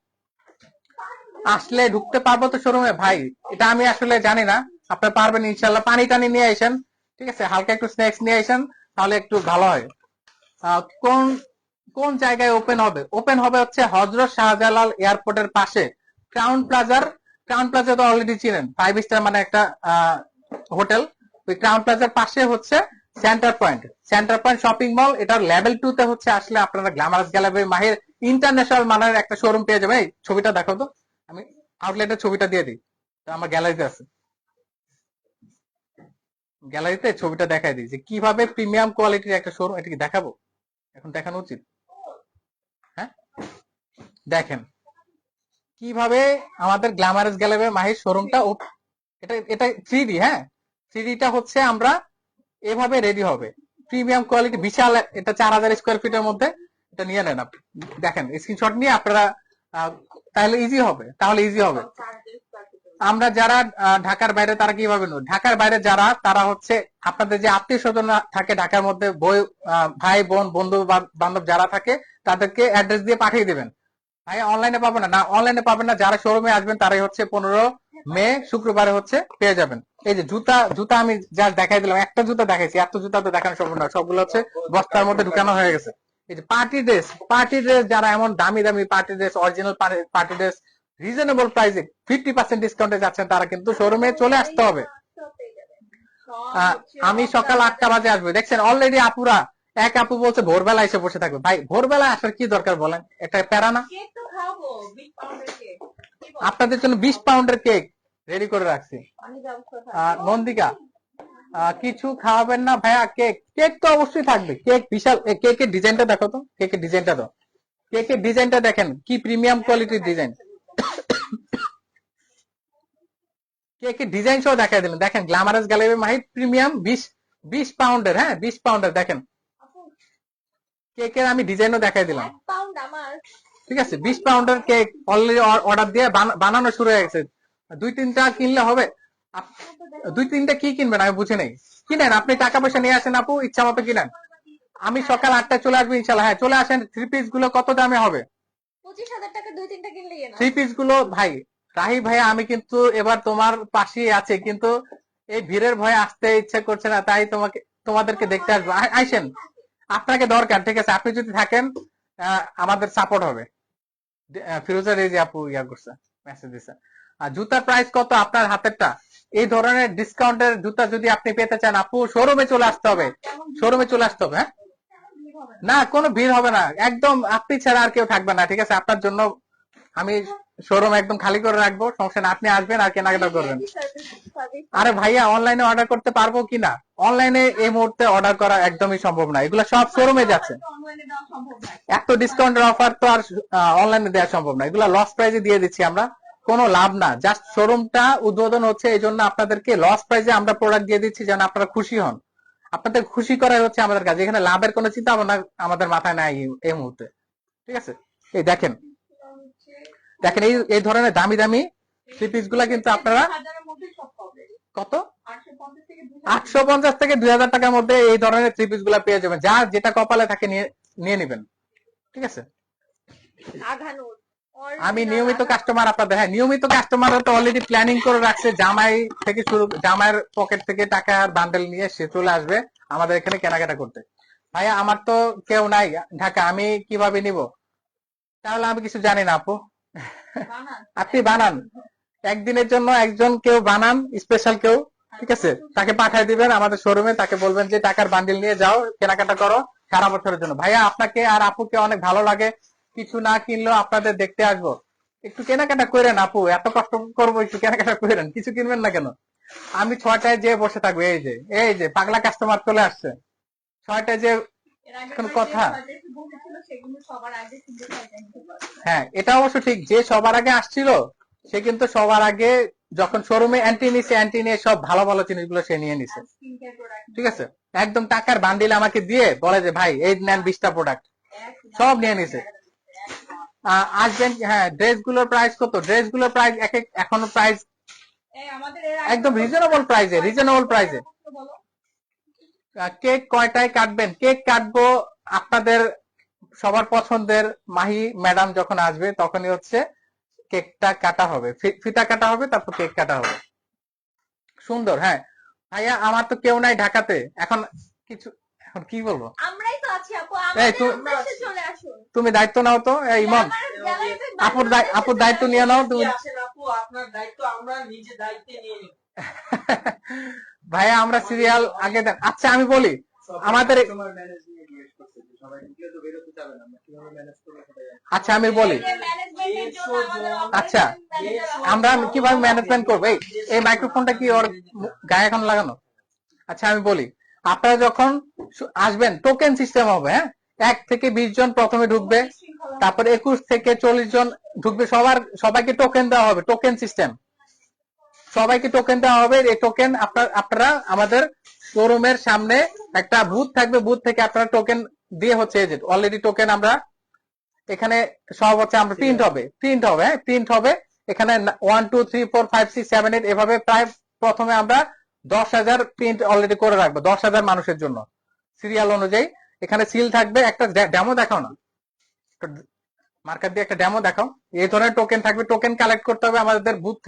B: আসলে ঢুকতে পারবো তো শোরুমে ভাই? এটা আমি আসলে জানি না। আপনারা পারবেন ইনশাল্লাহ। পানি টানি নিয়ে আসেন, ঠিক আছে, হালকা একটু স্ন্যাক্স নিয়ে আসেন, তাহলে একটু ভালো হয়। কোন কোন জায়গায় ওপেন হবে? ওপেন হবে হচ্ছে হযরত শাহজালাল এয়ারপোর্টের পাশে ক্রাউন প্লাজা তো অলরেডি চিনেন, 5 স্টার মানে একটা হোটেল। ওই ক্রাউন প্লাজার পাশে হচ্ছে সেন্টার পয়েন্ট শপিং মল। এটার লেভেল 2 তে হচ্ছে আসলে আপনারা গ্ল্যামারাস গ্যালারি মাহির ইন্টারন্যাশনাল মানের একটা শোরুম পেয়ে যাবেন। এই ছবিটা দেখো তো, আমি আউটলেটের ছবিটা দিয়ে দিই, তো আমার গ্যালারিতে আছে। গ্যালারিতে ছবিটা দেখাই দিই যে কিভাবে প্রিমিয়াম কোয়ালিটির একটা শোরুম। এটা কি দেখাবো? এখন দেখানো উচিত? হ্যাঁ, দেখেন কিভাবে আমাদের গ্ল্যামারাস গ্যালারি মাহির শোরুমটা। এটা এটা 3D, হ্যাঁ, 3Dটা হচ্ছে আমরা এভাবে রেডি হবে, প্রিমিয়াম কোয়ালিটি, বিশাল। এটা 4000 স্কোয়ার ফিটের মধ্যে। এটা নিয়ে নেন আপনি, দেখেন স্ক্রিনশট নিয়ে আপনারা, তাহলে ইজি হবে, আমরা যারা ঢাকার বাইরে তারা কিভাবে নেব? ঢাকার বাইরে যারা, তারা হচ্ছে আপনাদের যে আত্মীয় স্বজন থাকে ঢাকার মধ্যে, ভাই বোন বন্ধু বান্ধব যারা থাকে, তাদেরকে অ্যাড্রেস দিয়ে পাঠিয়ে দিবেন। ভাই অনলাইনে পাবেন না, অনলাইনে পাবেন না, যারা শোরুমে আসবেন তারাই হচ্ছে 15 মে শুক্রবারে হচ্ছে পেয়ে যাবেন। এই যে জুতা আমি জাস্ট দেখাই দিলাম, একটা জুতা দেখাইছি, এত জুতা তো দেখানো সম্ভব না, সবগুলো হচ্ছে বস্তার মধ্যে ঢুকানো হয়ে গেছে। এই যে পার্টি ড্রেস যারা এমন দামি দামি party dress, original party dress reasonable প্রাইসে 50% ডিসকাউন্টে যাচ্ছেন, তারা কিন্তু শোরুমে চলে আসতে হবে। আমি সকাল 8টা বাজে আসবো। দেখছেন অলরেডি আপুরা, এক আপু বলছে ভোরবেলা এসে বসে থাকবে। ভাই ভোরবেলা আসার কি দরকার বলেন? এটা প্যারা না? আপনাদের জন্য 20 পাউন্ডের কেক রেডি করে রাখছি। নন্দিকা, কিছু খাওয়াবেন না ভাইয়া? কেক তো অবশ্যই থাকবে, কেক বিশাল। কেকের ডিজাইনটা দেখো তো, কেকের ডিজাইনটা দেখেন কি প্রিমিয়াম কোয়ালিটির ডিজাইন। কেকের ডিজাইন সহ দেখাই দিলেন। দেখেন গ্ল্যামারাস গ্যালারি মাহির প্রিমিয়াম 20 পাউন্ডের, হ্যাঁ 20 পাউন্ডের। দেখেন কেকের আমি ডিজাইনও দেখাই দিলাম, ঠিক আছে। 20 পাউন্ডের কেক অলরেডি অর্ডার দিয়ে বানানো শুরু হয়ে গেছে। 2-3টা কিনলে হবে? 2-3টা কি কিনবেন আমি বুঝি নাই। কিনেন, আপনি টাকা পয়সা নিয়ে আসেন আপু, ইচ্ছা মতো কিনেন। আমি সকাল 8টায় চলে আসবো ইনশাল্লাহ। হ্যাঁ চলে আসেন। 3 পিস গুলো কত দামে হবে?
C: 25,000 টাকা 2-3টা কিনলেই না।
B: 3 পিস গুলো ভাই, রাহি ভাইয়া আমি কিন্তু এবার তোমার পাশেই আছে, কিন্তু এই ভিড়ের ভয়ে আসতে ইচ্ছা করছে না, তাই তোমাদেরকে দেখতে আসবো। আইসেন, আপনাকে দরকার, ঠিক আছে, আপনি যদি থাকেন আমাদের সাপোর্ট হবে। ফিরোজা রেজি আপু ইয়া করছে, মেসেজ দিছে। আর জুতার প্রাইস কত আপনার হাতেরটা? এই ধরনের ডিসকাউন্টের জুতা যদি আপনি পেতে চান আপু, শোরুমে চলে আসতে হবে। হ্যাঁ, না কোনো ভিড় হবে না, একদম আপনি ছাড়া আর কেউ থাকবে না, ঠিক আছে। আপনার জন্য আমি শোরুম একদম খালি করে রাখবো, সমস্যা না, আপনি আসবেন আর কেনাকাটা করবেন। আরে ভাইয়া অনলাইনে অর্ডার করতে পারবো কিনা? অনলাইনে এই মুহূর্তে অর্ডার করা একদমই সম্ভব না, এগুলো সব শোরুমে যাচ্ছে। এত ডিসকাউন্টের অফার তো আর অনলাইনে দেওয়া সম্ভব না, এগুলো লস প্রাইজে দিয়ে দিচ্ছি আমরা, কোনো লাভ না। জাস্ট শোরুমটা উদ্বোধন হচ্ছে, এই জন্য আপনাদেরকে লস প্রাইজে আমরা প্রোডাক্ট দিয়ে দিচ্ছি, যেন আপনারা খুশি হন। আপনাদের খুশি করাই হচ্ছে আমাদের কাজ, এখানে লাভের কোনো চিন্তা ভাবনা আমাদের মাথায় নাই এই মুহূর্তে, ঠিক আছে। এই দেখেন এই ধরনের দামি দামি থ্রি পিস গুলা কিন্তু আপনারা কত 850 থেকে 2000 টাকার মধ্যে এই ধরনের থ্রি পিস গুলা পেয়ে যাবেন। যা যেটা কপালে থাকে নিয়ে নেবেন, ঠিক আছে। আমি নিয়মিত কাস্টমার আপনাদের, হ্যাঁ নিয়মিত কাস্টমার তো অলরেডি প্ল্যানিং করে রাখছে, জামাইয়ের পকেট থেকে টাকা বান্ডেল নিয়ে সে চলে আসবে আমাদের এখানে কেনাকাটা করতে। ভাইয়া আমার তো কেউ নাই ঢাকা, আমি কিভাবে নিব? তাহলে আমি কিছু জানি না আপু, আপনি বানান একদিনের জন্য, কেউ বানান স্পেশাল কেউ, ঠিক আছে, তাকে পাঠিয়ে দিবেন আমাদের শোরুমে, তাকে বলবেন যে টাকার বান্ডিল নিয়ে যাও, কেনাকাটা করো সারা বছরের জন্য। ভাইয়া আপনাকে আর আপুকে অনেক ভালো লাগে, কিছু না কিনলেও আপনাদের দেখতে আসবো, একটু কেনাকাটা করেন আপু, এত কষ্ট করবো, একটু কেনাকাটা করেন, কিছু কিনবেন না কেন? আমি 6টায় যে বসে থাকবো, এই যে পাগলা কাস্টমার চলে আসছে 6টায় যে, এখন কথা, হ্যাঁ এটা অবশ্য ঠিক, যে সবার আগে আসছিল সে কিন্তু সবার আগে যখন শোরুমে অ্যান্টি নিয়ে সব ভালো ভালো জিনিসগুলো সে নিয়ে নিছে, ঠিক আছে। একদম টাকার বান্ডিল আমাকে দিয়ে বলে যে ভাই এই নেন 20টা প্রোডাক্ট, সব নিয়ে নিছে। আসবেন, হ্যাঁ ড্রেস গুলোর প্রাইস কত? ড্রেস গুলোর প্রাইস এখনো প্রাইস একদম রিজনেবল প্রাইসে। কেক কয়টায় কাটবেন? কেক কাটবো আপনাদের সবার পছন্দের মাহি ম্যাডাম যখন আসবে তখনই হচ্ছে কেকটা কাটা হবে, ফিতা কাটা হবে, তারপর কেক কাটা হবে। সুন্দর। হ্যাঁ ভাইয়া, আমার তো কেউ নাই ঢাকাতে এখন, কিছু এখন কি বলবো।
C: আমরাই তো আছি আপু,
B: এই
C: আমাদের
B: তু-
C: উদ্দেশ্যে চলে আসুন।
B: তুমি দায়িত্ব নাও তো, এই ইমন,
C: আমার গ্যালারিতে
B: আপুর দায়িত্ব নিয়ে নাও তুমি।
D: আসেন আপু, আপনার দায়িত্ব আমরা নিজে দায়িত্বে নিয়ে নিব।
B: ভাইয়া আমরা সিরিয়াল আগে দেন। আচ্ছা আমি বলি, আমাদের আচ্ছা আমি বলি,
C: ম্যানেজমেন্টের জন্য আমাদের
B: আচ্ছা, আমরা কিভাবে ম্যানেজমেন্ট করবো। এই মাইক্রোফোনটা কি ওর গায়ে এখন লাগানো? আচ্ছা আমি বলি, আপনারা যখন আসবেন টোকেন সিস্টেম হবে। হ্যাঁ, 1 থেকে 20 জন প্রথমে ঢুকবে, তারপর 21 থেকে 40 জন ঢুকবে, সবাইকে টোকেন দেওয়া হবে, টোকেন সিস্টেম। সবাইকে টোকেন দেওয়া হবে। এই টোকেন আপনারা আমাদের শোরুমের সামনে একটা বুথ থাকবে, বুথ থেকে আপনারা টোকেন দিয়ে হচ্ছে এই যে অলরেডি টোকেন আমরা এখানে সব হচ্ছে আমরা প্রিন্ট হবে, হ্যাঁ প্রিন্ট হবে। এখানে 1 2 3 4 5 6 7 8 এভাবে প্রায় প্রথমে আমরা 10,000 প্রিন্ট অলরেডি করে রাখবো 10,000 মানুষের জন্য সিরিয়াল অনুযায়ী। এখানে সিল থাকবে। একটা ডেমো দেখাও না, মার্কার দিয়ে একটা ডেমো দেখাও। এই ধরনের টোকেন থাকবে। টোকেন কালেক্ট করতে হবে আমাদের বুথ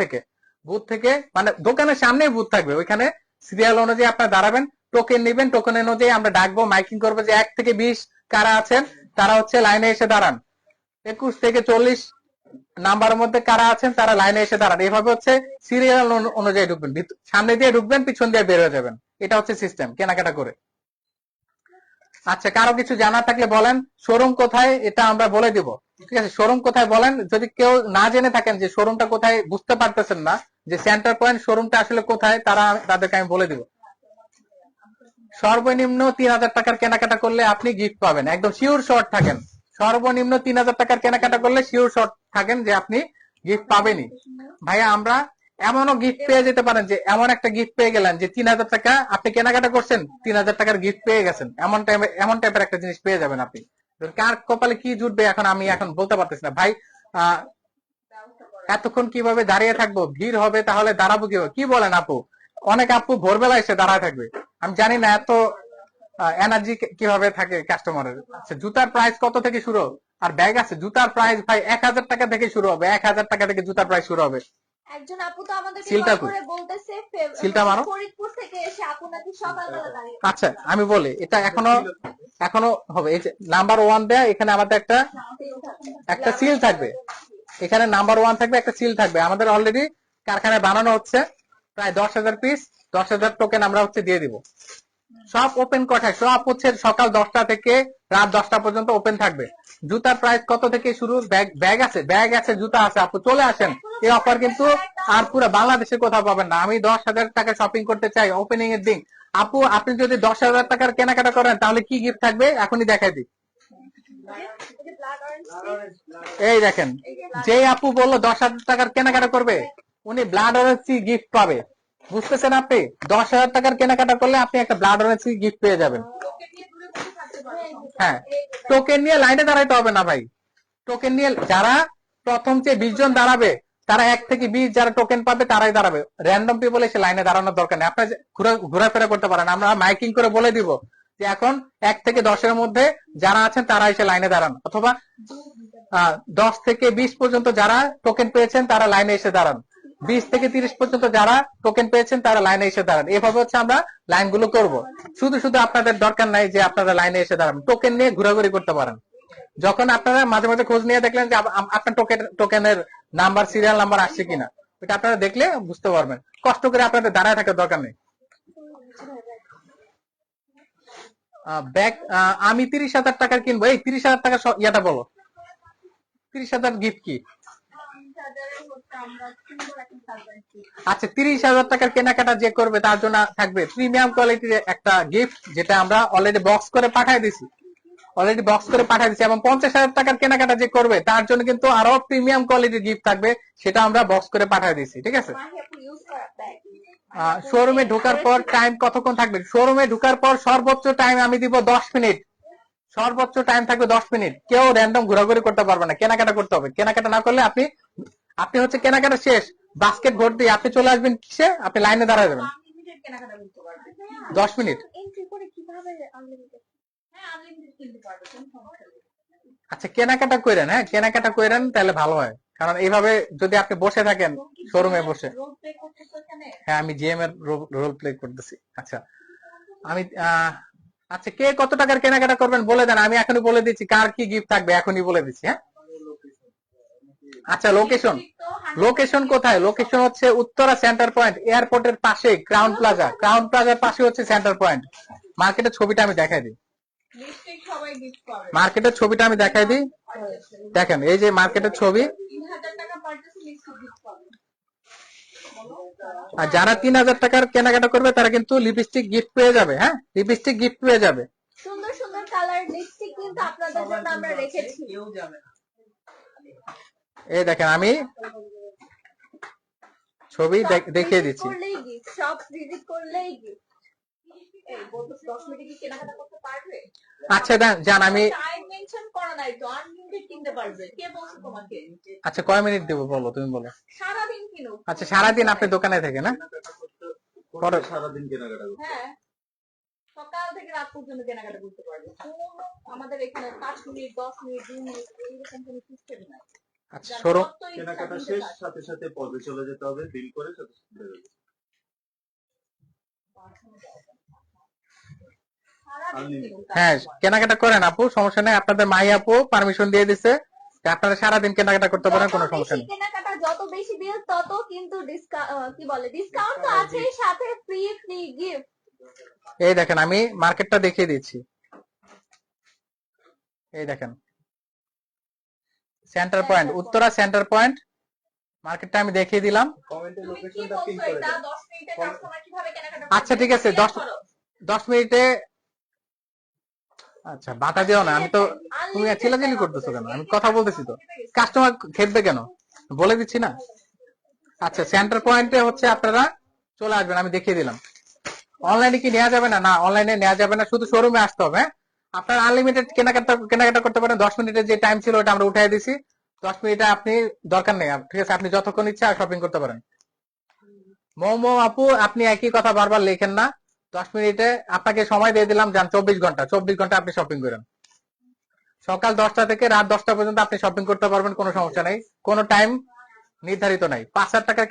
B: থেকে, মানে দোকানের সামনেই বুথ থাকবে। ওইখানে সিরিয়াল অনুযায়ী আপনারা দাঁড়াবেন, টোকেন নেবেন। টোকেন অনুযায়ী আমরা ডাকবো, মাইকিং করবো যে 1 থেকে 20 কারা আছেন তারা হচ্ছে লাইনে এসে দাঁড়ান। 21 থেকে 40 নাম্বারের মধ্যে কারা আছেন তারা লাইনে এসে দাঁড়ান। এইভাবে হচ্ছে সিরিয়াল অনুযায়ী ঢুকবেন, সামনে দিয়ে ঢুকবেন, পিছন দিয়ে বের হয়ে যাবেন। এটা হচ্ছে সিস্টেম কেনাকাটা করে। আচ্ছা, কারো কিছু জানা থাকলে বলেন। শোরুম কোথায় এটা আমরা বলে দিব, ঠিক আছে? শোরুম কোথায় বলেন। যদি কেউ না জেনে থাকেন যে শোরুমটা কোথায়, বুঝতে পারতেছেন না যে সেন্টার পয়েন্ট শোরুমটা আসলে কোথায়, তাদেরকে আমি বলে দিব। সর্বনিম্ন 3,000 টাকার কেনাকাটা করলে আপনি গিফট পাবেন, একদম শিওর শর্ট থাকেন। সর্বনিম্ন 3,000 টাকার কেনাকাটা করলে শিওর শর্ট থাকেন যে আপনি গিফট পাবেনই। ভাইয়া আমরা এমনও গিফট পেয়ে যেতে পারেন যে এমন একটা গিফট পেয়ে গেলেন যে 3,000 টাকা আপনি কেনাকাটা করছেন, 3,000 টাকার গিফট পেয়ে গেছেন। এমন টাইপের একটা জিনিস পেয়ে যাবেন আপনি। কার কপালে কি জুটবে আমি এখন বলতে পারতেছি না ভাই। এতক্ষণ কিভাবে দাঁড়িয়ে থাকবো, ভিড় হবে তাহলে দাঁড়াবো কিভাবে? কি বলেন আপু? অনেক আপু ভোরবেলা এসে দাঁড়ায় থাকবে। আমি জানি না এত এনার্জি কিভাবে থাকে কাস্টমারের। আচ্ছা, জুতার প্রাইস কত থেকে শুরু? আর ব্যাগ আছে, জুতার প্রাইস ভাই 1,000 টাকা থেকে শুরু হবে। 1,000 টাকা থেকে জুতার প্রাইস শুরু হবে।
C: একজন আপু তো আমাদেরকে
B: সিলটা
C: কল
B: কই?
C: করে বলতেছে
B: সিলটা মারো।
C: ফরিদপুর থেকে এসে আপু নাকি সকালবেলা দাঁড়িয়ে।
B: আচ্ছা আমি বলি, এটা এখনো হবে। এই নাম্বার 1 দেয়া, এখানে আমাদের একটা সিল থাকবে। এখানে নাম্বার 1 থাকবে, একটা সিল থাকবে। আমাদের অলরেডি কারখানায় বানানো হচ্ছে প্রায় 10,000 পিস, 10,000 টোকেন আমরা হচ্ছে দিয়ে দিব। সব ওপেন কোঠায়, সব হচ্ছে সকাল 10টা থেকে রাত 10টা পর্যন্ত ওপেন থাকবে। জুতার প্রাইস কত থেকে শুরু? ব্যাগ আছে, জুতা আছে। আপু চলে আসেন, এই অফার কিন্তু আর পুরো বাংলাদেশে কোথাও পাবেন না। আমি 10,000 টাকা শপিং করতে চাই ওপেনিং এর দিন। আপু আপনি যদি 10,000 টাকার কেনাকাটা করেন তাহলে কি গিফট থাকবে এখনই দেখাই দিই। এই দেখেন, যে আপু বললো 10,000 টাকার কেনাকাটা করবে উনি ব্লাড অরেঞ্জ গিফট পাবে। বুঝতেছেন? আপনি 10,000 টাকার কেনাকাটা করলে আপনি একটা ব্লাড অরেঞ্জ গিফট পেয়ে যাবেন। হ্যাঁ, টোকেন নিয়ে লাইনে দাঁড়াইতে হবে না ভাই। টোকেন নিয়ে যারা প্রথম যে 20 জন দাঁড়াবে, তারা 1 থেকে 20 যারা টোকেন পাবে তারাই দাঁড়াবে। র্যান্ডম পিপল এসে লাইনে দাঁড়ানোর দরকার নেই। আপনার ঘোরাফেরা করতে পারেন। আমরা মাইকিং করে বলে দিব যে এখন 1 থেকে 10-এর মধ্যে যারা আছেন তারা এসে লাইনে দাঁড়ান, অথবা 10 থেকে 20 পর্যন্ত যারা টোকেন পেয়েছেন তারা লাইনে এসে দাঁড়ান। 20 থেকে 30 পর্যন্ত যারা টোকেন পেয়েছেন তারা লাইনে এসে দাঁড়ান। এভাবে হচ্ছে আমরা লাইনগুলো করব। শুধু আপনাদের দরকার নাই যে আপনারা লাইনে এসে দাঁড়ান, টোকেন নিয়ে ঘোরাঘুরি করতে পারেন। যখন আপনারা মাঝে মাঝে খোঁজ নিয়ে দেখলেন যে আপনার টোকেনের নাম্বার, সিরিয়াল নাম্বার আসছে কিনা, এটা আপনারা দেখলে বুঝতে পারবেন। কষ্ট করে আপনাদের দাঁড়ায় থাকার দরকার নেই। ব্যাগ আমি 30,000 টাকার কিনবো। এই 30,000 টাকা ইয়াটা বলো, 30,000 গিফট কি? আচ্ছা, 30,000 টাকার কেনাকাটা যে করবে তার জন্য থাকবে প্রিমিয়াম কোয়ালিটির একটা গিফট, যেটা আমরা অলরেডি বক্স করে পাঠিয়ে দিছি। এবং 50,000 টাকার কেনাকাটা যে করবে তার জন্য কিন্তু আরো প্রিমিয়াম কোয়ালিটির গিফট থাকবে, সেটা আমরা বক্স করে পাঠিয়ে দিছি। ঠিক আছে? শোরুমে ঢোকার পর টাইম কতক্ষণ থাকবে? শোরুমে ঢোকার পর সর্বোচ্চ টাইম আমি দিব 10 মিনিট। সর্বোচ্চ টাইম থাকবে 10 মিনিট। কেউ র্যান্ডম ঘোরাঘুরি করতে পারবে না, কেনাকাটা করতে হবে। কেনাকাটা না করলে আপনি হচ্ছে কেনাকাটা শেষ, বাস্কেট ভর্তি, আপনি চলে আসবেন কিসে? আপনি লাইনে দাঁড়ায় যাবেন 10 মিনিট। আচ্ছা, কেনাকাটা করেন। হ্যাঁ, কেনাকাটা করেন, তাহলে ভালো হয়। কারণ এইভাবে যদি আপনি বসে থাকেন শোরুমে বসে,
C: রোল প্লে করতেছো এখানে?
B: হ্যাঁ আমি জিএম এর রোল প্লে করতেছি। আচ্ছা আমি আচ্ছা কে কত টাকার কেনাকাটা করবেন বলে দেন, আমি এখনই বলে দিচ্ছি কার কি গিফট থাকবে, এখনই বলে দিচ্ছি। হ্যাঁ আচ্ছা লোকেশন, লোকেশন কোথায়? লোকেশন হচ্ছে উত্তরা সেন্টার পয়েন্ট, এয়ারপোর্টের পাশে ক্রাউন প্লাজা, ক্রাউন প্লাজার পাশে হচ্ছে সেন্টার পয়েন্ট। মার্কেটের ছবিটা আমি দেখাই দিই,
C: লিপস্টিক সবাই গিফট পাবে।
B: মার্কেটের ছবিটা আমি দেখাই দিই। দেখেন এই যে মার্কেটের ছবি,
C: 3000 টাকা পারচেজ লিপস্টিক গিফট পাবে।
B: আর যারা 3000 টাকার কেনাকাটা করবে তারা কিন্তু লিপস্টিক গিফট পেয়ে যাবে। হ্যাঁ লিপস্টিক গিফট পেয়ে যাবে।
C: সুন্দর সুন্দর কালার লিপস্টিক কিন্তু আপনাদের জন্য আমরা রেখেছি।
D: কেউ যাবে না।
B: এই দেখেন আমি ছবি দেখিয়ে দিচ্ছি।
C: করলেই গিফট, সব ভিজিট করলেই গিফট। এই বলতো 10 মিনিটে কি কেনাকাটা করতে পারবে?
B: আচ্ছা জান আমি
C: টাইম মেনশন করা নাই তো, আনলিমিটেড কিনতে পারবে। কে বলছে তোমাকে?
B: আচ্ছা কয় মিনিট দেবো বলো, তুমি বলো।
C: সারা দিন কিনো।
B: আচ্ছা সারাদিন আপনি দোকানে থেকে না পরে
E: সারাদিন কেনাকাটা করতে
C: হ্যাঁ, সকাল থেকে রাত পর্যন্ত কেনাকাটা করতে পারবে। কোনো আমাদের এখানে 5 মিনিট 10 মিনিট 2 মিনিট এরকম কোনো সিস্টেম নাই।
B: আচ্ছা শোরুম
C: যত ইচ্ছা
E: কেনাকাটা
C: কিনতে
E: শেষ
C: পারবে।
E: সাথে সাথে পদে চলে যেতে হবে, বিল করে সাথে সাথে বেরোতে হবে।
C: সারাদিন কিনো।
B: হ্যাঁ কেনাকাটা করেন আপু, সমস্যা নেই। আপনাদের মাই আপু পারমিশন দিয়ে দিছে যে আপনারা সারাদিন কেনাকাটা করতে পারেন, কোনো
C: যত
B: সমস্যা
C: বেশি
B: নেই।
C: কেনাকাটা, যত বেশি বিল তত কিন্তু কি বলে ডিসকাউন্ট তো আছেই, সাথে ফ্রি ফ্রি গিফট।
B: এই দেখেন আমি মার্কেটটা দেখিয়ে দিচ্ছি। এই দেখেন centre point, Uttara centre point মার্কেটটা আমি দেখিয়ে দিলাম।
E: কমেন্টে
C: তুমি কি
E: লোকেশনটা পিন
C: বলছো
E: করে
C: এটা
E: দেন।
C: 10 মিনিটে কাস্টমার কিভাবে কেনাকাটা
B: আচ্ছা ঠিক আছে, 10 মিনিটে। আচ্ছা বাধা দিও না, আমি তো, তুমি চিল্লাচিল্লি করতেছো কেন? আমি কথা বলতেছি তো, কাস্টমার খেপবে কেন বলে দিচ্ছি না। আচ্ছা সেন্টার পয়েন্টে হচ্ছে আপনারা চলে আসবেন, আমি দেখিয়ে দিলাম। অনলাইনে কি নেওয়া যাবে না? না অনলাইনে নেওয়া যাবে না, শুধু শোরুমে আসতে হবে। হ্যাঁ আপনার আনলিমিটেড কেনাকাটা করতে পারেন। 10 মিনিটের যে টাইম ছিল ওটা আমরা উঠাই দিছি। 10 মিনিটে আপনি দরকার নেই, ঠিক আছে, আপনি যতক্ষণ ইচ্ছা শপিং করতে পারেন। মোমো আপু আপনি একই কথা বারবার লেখেন না। 10 মিনিটে আপনাকে সময় দিয়ে দিলাম, যান 24 ঘন্টা আপনি শপিং করেন। সকাল 10টা থেকে রাত 10টা পর্যন্ত আপনি শপিং করতে পারবেন, কোনো সমস্যা নেই, কোনো টাইম নির্ধারিত নাই। 5,000 টাকার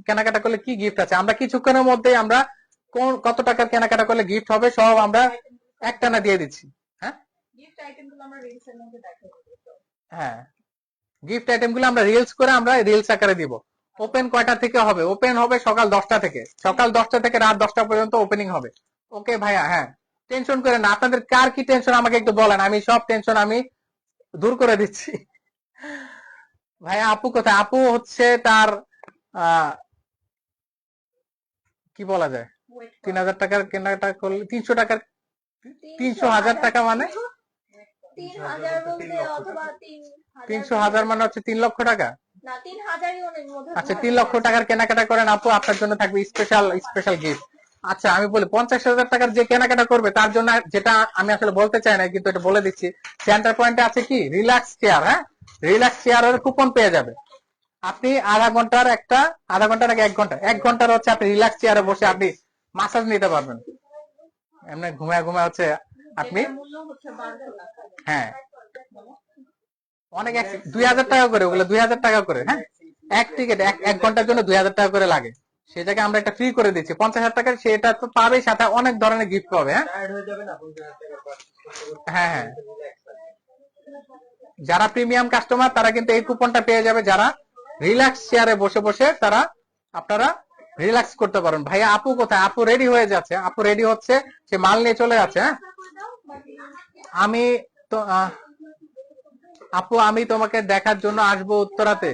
B: কেনাকাটা করলে কি গিফট আছে, আমরা কিছুক্ষণের মধ্যেই আমরা কত টাকার কেনাকাটা করলে গিফট হবে সব আমরা একটানা দিয়ে দিচ্ছি। হ্যাঁ
C: গিফট আইটেমগুলো আমরা রিলসের মধ্যে দেখাবো।
B: হ্যাঁ গিফট আইটেম গুলো আমরা রিলস করে আমরা রিলস আকারে দিব। ওপেন কয়টা থেকে হবে? ওপেন হবে সকাল 10টা থেকে, সকাল 10টা থেকে রাত 10টা পর্যন্ত ওপেনিং হবে। ওকে ভাইয়া, হ্যাঁ টেনশন করেন না। আপনাদের কার কি টেনশন আমাকে একটু বলেন, আমি সব টেনশন আমি দূর করে দিচ্ছি। ভাইয়া আপু কোথায়? আপু হচ্ছে তার কি বলা যায়, 3000 টাকার কেনাকাটা করলে 300 টাকার 300,000 টাকা মানে
C: 3000 বলতে অথবা
B: 300,000 মানে হচ্ছে 3 লক্ষ টাকা।
C: না 3000ই ওর মধ্যে।
B: আচ্ছা 3 লক্ষ টাকার কেনাকাটা করেন আপু, আপনার জন্য থাকবে স্পেশাল গিফট। আচ্ছা আমি বলি 50,000 টাকার যে কেনাকাটা করবে তার জন্য, যেটা আমি আসলে বলতে চাই না কিন্তু এটা বলে দিচ্ছি, সেন্টার পয়েন্টে আছে কি রিল্যাক্স চেয়ার। হ্যাঁ রিল্যাক্স চেয়ারের কুপন পেয়ে যাবে। আপনি আধা ঘন্টার আগে 1 ঘন্টার হচ্ছে আপনি রিল্যাক্স চেয়ারে বসে আপনি মাসাজ নিতে পারবেন। এমনি ঘুমায় হচ্ছে আপনি,
C: মূল্য হচ্ছে 12 টাকা।
B: হ্যাঁ অনেক 2,000 টাকা করে, ওগুলো 2,000 টাকা করে। হ্যাঁ এক টিকিট 1 ঘন্টার জন্য 2,000 টাকা করে লাগে। সেই জায়গায় আমরা একটা ফ্রি করে দিচ্ছি 50,000 টাকার, সেটা তো পাবে, সাথে অনেক ধরনের গিফট পাবে। হ্যাঁ
E: টায়ার্ড হয়ে যাবে না 50,000 টাকা purchase
B: হ্যাঁ হ্যাঁ যারা প্রিমিয়াম কাস্টমার তারা কিন্তু এই কুপনটা পেয়ে যাবে। যারা রিল্যাক্স চেয়ারে বসে বসে তারা আপনারা রিল্যাক্স করতে পারেন। ভাইয়া আপু কোথায়? আপু রেডি হয়ে যাচ্ছে, আপু রেডি হচ্ছে, সে মাল নিয়ে চলে যাচ্ছে। হ্যাঁ আমি তো আপু আমি তোমাকে দেখার জন্য আসবো উত্তরাতে।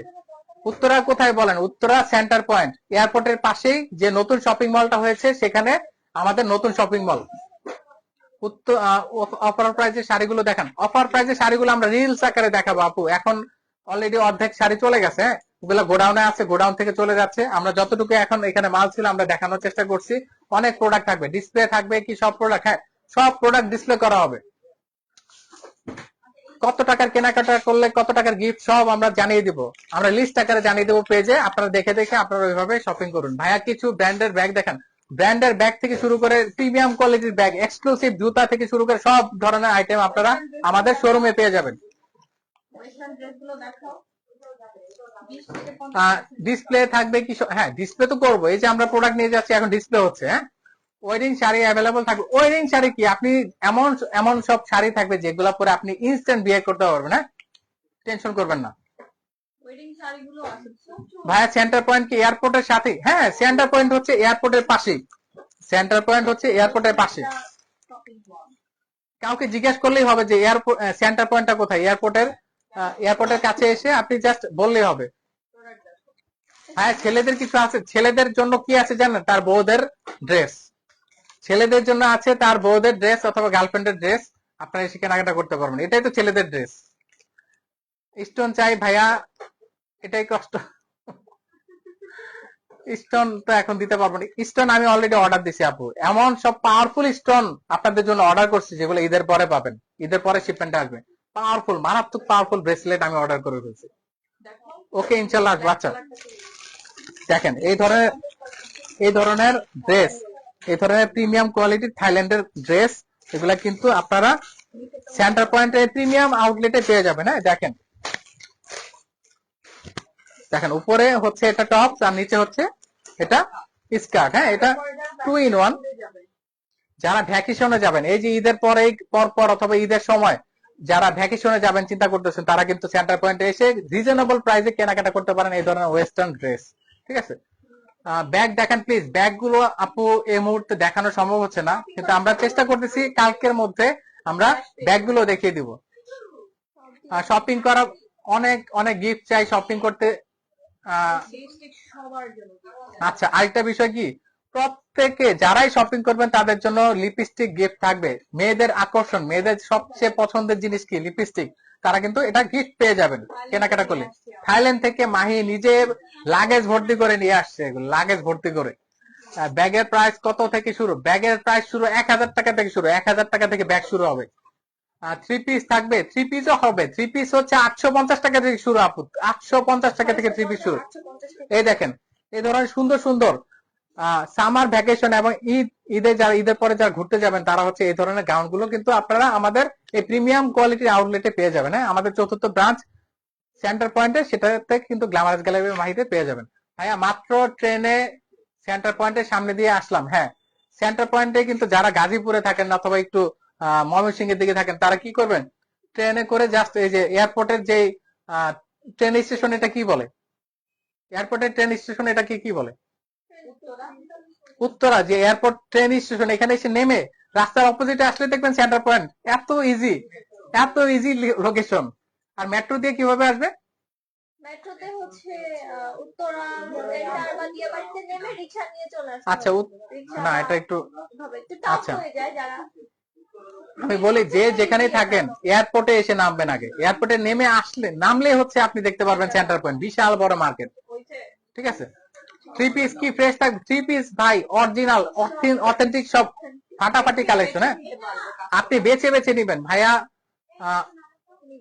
B: উত্তরা কোথায় বলেন? উত্তরা সেন্টার পয়েন্ট, এয়ারপোর্টের পাশেই যে নতুন শপিং মলটা হয়েছে সেখানে আমাদের নতুন শপিং মল। অফার প্রাইজে শাড়িগুলো দেখান। অফার প্রাইজে শাড়িগুলো আমরা রিলস আকারে দেখাবো আপু। এখন অলরেডি অর্ধেক শাড়ি চলে গেছে, ওগুলো গোডাউনে আছে, গোডাউন থেকে চলে যাচ্ছে। আমরা যতটুকু এখন এখানে মাল ছিল আমরা দেখানোর চেষ্টা করছি। অনেক প্রোডাক্ট থাকবে, ডিসপ্লে থাকবে কি সব প্রোডাক্ট, হ্যাঁ সব প্রোডাক্ট ডিসপ্লে করা হবে। কত টাকার কেনাকাটা করলে কত টাকার গিফট সব আমরা জানিয়ে দিব, আমরা লিস্ট আকারে জানিয়ে দেবো পেজে। আপনারা দেখে আপনারা ওইভাবে শপিং করুন। ভাইয়া কিছু ব্র্যান্ডের ব্যাগ দেখান। ব্র্যান্ডের ব্যাগ থেকে শুরু করে প্রিমিয়াম কোয়ালিটির ব্যাগ, এক্সক্লুসিভ জুতা থেকে শুরু করে সব ধরনের আইটেম আপনারা আমাদের শোরুমে পেয়ে যাবেন।
C: ওয়েস্টার্ন ড্রেসগুলো দেখাও।
B: ডিসপ্লে থাকবে কি হ্যাঁ ডিসপ্লে তো করবো, এই যে আমরা প্রোডাক্ট নিয়ে যাচ্ছি এখন ডিসপ্লে হচ্ছে। হ্যাঁ, ওয়েডিং শাড়ি অ্যাভেলেবল থাকবে। ওয়েডিং শাড়ি কি আপনি এমন এমন সব শাড়ি থাকবে যেগুলো পরে আপনি ইনস্ট্যান্ট বিয়ে করতে পারবেন। হ্যাঁ, টেনশন করবেন না
C: ওয়েডিং শাড়িগুলো আছে প্রচুর।
B: ভাইয়া। সেন্টার পয়েন্ট কি এয়ারপোর্টের সাথে? হ্যাঁ, সেন্টার পয়েন্ট হচ্ছে এয়ারপোর্টের পাশেই। সেন্টার পয়েন্ট হচ্ছে এয়ারপোর্টের পাশে।
C: Shopping mall.
B: কাউকে জিজ্ঞেস করলেই হবে যে এয়ারপোর্ট সেন্টার পয়েন্টটা কোথায়। এয়ারপোর্টের কাছে এসে আপনি জাস্ট বললেই হবে। হ্যাঁ, ছেলেদের কিছু আছে। ছেলেদের জন্য কি আছে জানেন? তার বউদের ড্রেস। ছেলেদের জন্য আছে তার বউদের ড্রেস অথবা গার্লফ্রেন্ডের ড্রেস। আপনারা এসে কেনাকাটা করতে পারবেন। এটাই তো ছেলেদের ড্রেস। স্টোন চাই ভাইয়া, এটাই কষ্ট। স্টোন তো এখন দিতে পারবো না। স্টোন আমি অলরেডি অর্ডার দিছি আপু। এমন সব পাওয়ারফুল স্টোন আপনাদের জন্য অর্ডার করছি যেগুলো ঈদের পরে পাবেন। ঈদের পরে শিপমেন্ট আসবে। পাওয়ারফুল, মারাত্মক পাওয়ারফুল ব্রেসলেট আমি অর্ডার করে ফেলছি। ওকে, ইনশাল্লাহ আসবে। আচ্ছা দেখেন, এই ধরনের ড্রেস, এই ধরনের প্রিমিয়াম কোয়ালিটির থাইল্যান্ডের ড্রেস, এগুলা কিন্তু আপনারা সেন্টার পয়েন্টের প্রিমিয়াম আউটলেটে পেয়ে যাবেন। হ্যাঁ, দেখেন দেখেন উপরে হচ্ছে এটা টপ আর নিচে হচ্ছে এটা স্কার্ট। হ্যাঁ, এটা 2 in 1। যারা ভ্যাকেশনে যাবেন, এই যে ঈদের পরে পর অথবা ঈদের সময় যারা ভ্যাকেশনে যাবেন চিন্তা করতেছেন, তারা কিন্তু সেন্টার পয়েন্টে এসে রিজনেবল প্রাইসে কেনাকাটা করতে পারেন এই ধরনের ওয়েস্টার্ন ড্রেস। ঠিক আছে, ব্যাগ দেখেন প্লিজ। ব্যাগ গুলো আপু এই মুহূর্তে দেখানো সম্ভব হচ্ছে না, কিন্তু আমরা চেষ্টা করতেছি কালকের মধ্যে আমরা ব্যাগ গুলো দেখিয়ে দিব। শপিং করা, অনেক অনেক গিফট চাই শপিং করতে।
C: সবার জন্য।
B: আচ্ছা, আরেকটা বিষয় কি, প্রত্যেকে যারাই শপিং করবেন তাদের জন্য লিপস্টিক গিফট থাকবে। মেয়েদের আকর্ষণ, মেয়েদের সবচেয়ে পছন্দের জিনিস কি? লিপস্টিক। তারা কিন্তু এটা গিফট পেয়ে যাবেন কেনাকাটা করলে। থাইল্যান্ড থেকে মাহি নিজে লাগেজ ভর্তি করে নিয়ে আসছে, লাগেজ ভর্তি করে। ব্যাগের প্রাইস কত থেকে শুরু? ব্যাগের প্রাইস শুরু 1000 টাকা থেকে শুরু। 1000 টাকা থেকে ব্যাগ শুরু হবে। 3 পিস থাকবে, 3 পিসও হবে। 3 পিস হচ্ছে 850 টাকা থেকে শুরু আপু। 850 টাকা থেকে 3 পিস শুরু। এই দেখেন, এই ধরনের সুন্দর সুন্দর সামার ভ্যাকেশন এবং ঈদের পরে যারা ঘুরতে যাবেন তারা হচ্ছে এই ধরনের গাউন গুলো কিন্তু আপনারা আমাদের এই প্রিমিয়াম কোয়ালিটির আউটলেটে পেয়ে যাবেন। হ্যাঁ, আমাদের 4র্থ ব্রাঞ্চ সেন্টার পয়েন্টে, সেটাতে কিন্তু গ্ল্যামারাস গ্যালারি মাহিতে পেয়ে যাবেন। ভাইয়া মাত্র ট্রেনে সেন্টার পয়েন্টের সামনে দিয়ে আসলাম। হ্যাঁ, সেন্টার পয়েন্টে কিন্তু যারা গাজীপুরে থাকেন অথবা একটু ময়মনসিংহের দিকে থাকেন তারা কি করবেন, ট্রেনে করে জাস্ট এই যে এয়ারপোর্টের যে ট্রেন স্টেশন, এটা কি বলে? এয়ারপোর্টের ট্রেন স্টেশন এটা কি বলে? উত্তরা যে এয়ারপোর্ট ট্রেন স্টেশন, এখানে এসে নেমে রাস্তার অপোজিটে আসলে দেখবেন সেন্টার পয়েন্ট। এত ইজি লোকেশন। আর মেট্রো দিয়ে কিভাবে আসবে?
C: মেট্রোতে হচ্ছে উত্তরা সেন্টার বা দিয়াবাড়িতে নেমে রিকশা নিয়ে চলে আসবে।
B: আচ্ছা, না এটা একটু
C: টাফ
B: আচ্ছা,
C: হয়ে যায় যারা।
B: আমি বলি যে যেখানেই থাকেন এয়ারপোর্টে এসে নামবেন আগে। এয়ারপোর্টে নেমে নামলে হচ্ছে আপনি দেখতে পারবেন সেন্টার পয়েন্ট, বিশাল বড় মার্কেট। ঠিক আছে, 3 পিস কি ফ্রেশ থাকবে? 3 পিস ভাই অরিজিনাল অথেন্টিক সব ফাটাফাটি কালেকশন। হ্যাঁ, আপনি বেছে বেছে নিবেন ভাইয়া।